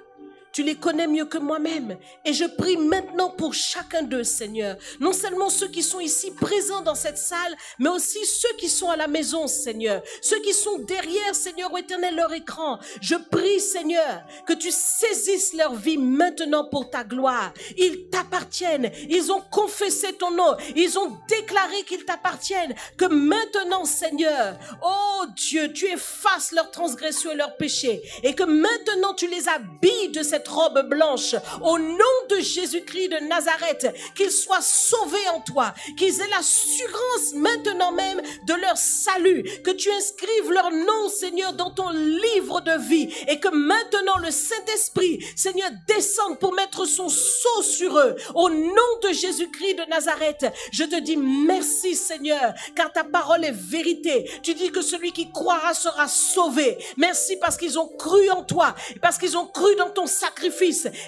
Tu les connais mieux que moi-même. Et je prie maintenant pour chacun d'eux, Seigneur. Non seulement ceux qui sont ici présents dans cette salle, mais aussi ceux qui sont à la maison, Seigneur. Ceux qui sont derrière, Seigneur, au éternel, leur écran. Je prie, Seigneur, que tu saisisses leur vie maintenant pour ta gloire. Ils t'appartiennent. Ils ont confessé ton nom. Ils ont déclaré qu'ils t'appartiennent. Que maintenant, Seigneur, oh Dieu, tu effaces leurs transgressions et leurs péchés. Et que maintenant, tu les habilles de cette robe blanche, au nom de Jésus-Christ de Nazareth, qu'ils soient sauvés en toi, qu'ils aient l'assurance maintenant même de leur salut, que tu inscrives leur nom, Seigneur, dans ton livre de vie, et que maintenant le Saint-Esprit, Seigneur, descende pour mettre son sceau sur eux, au nom de Jésus-Christ de Nazareth. Je te dis merci, Seigneur, car ta parole est vérité. Tu dis que celui qui croira sera sauvé. Merci parce qu'ils ont cru en toi, parce qu'ils ont cru dans ton sacrifice,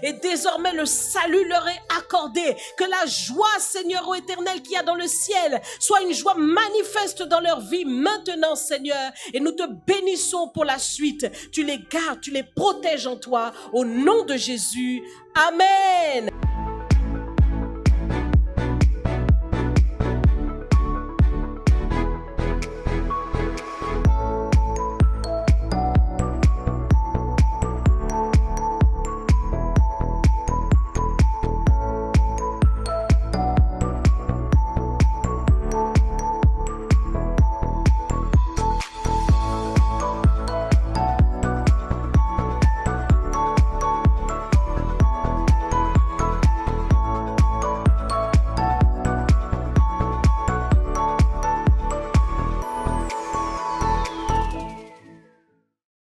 et désormais le salut leur est accordé. Que la joie, Seigneur, ô éternel, qu'il y a dans le ciel soit une joie manifeste dans leur vie maintenant, Seigneur, et nous te bénissons pour la suite. Tu les gardes, tu les protèges en toi, au nom de Jésus. Amen.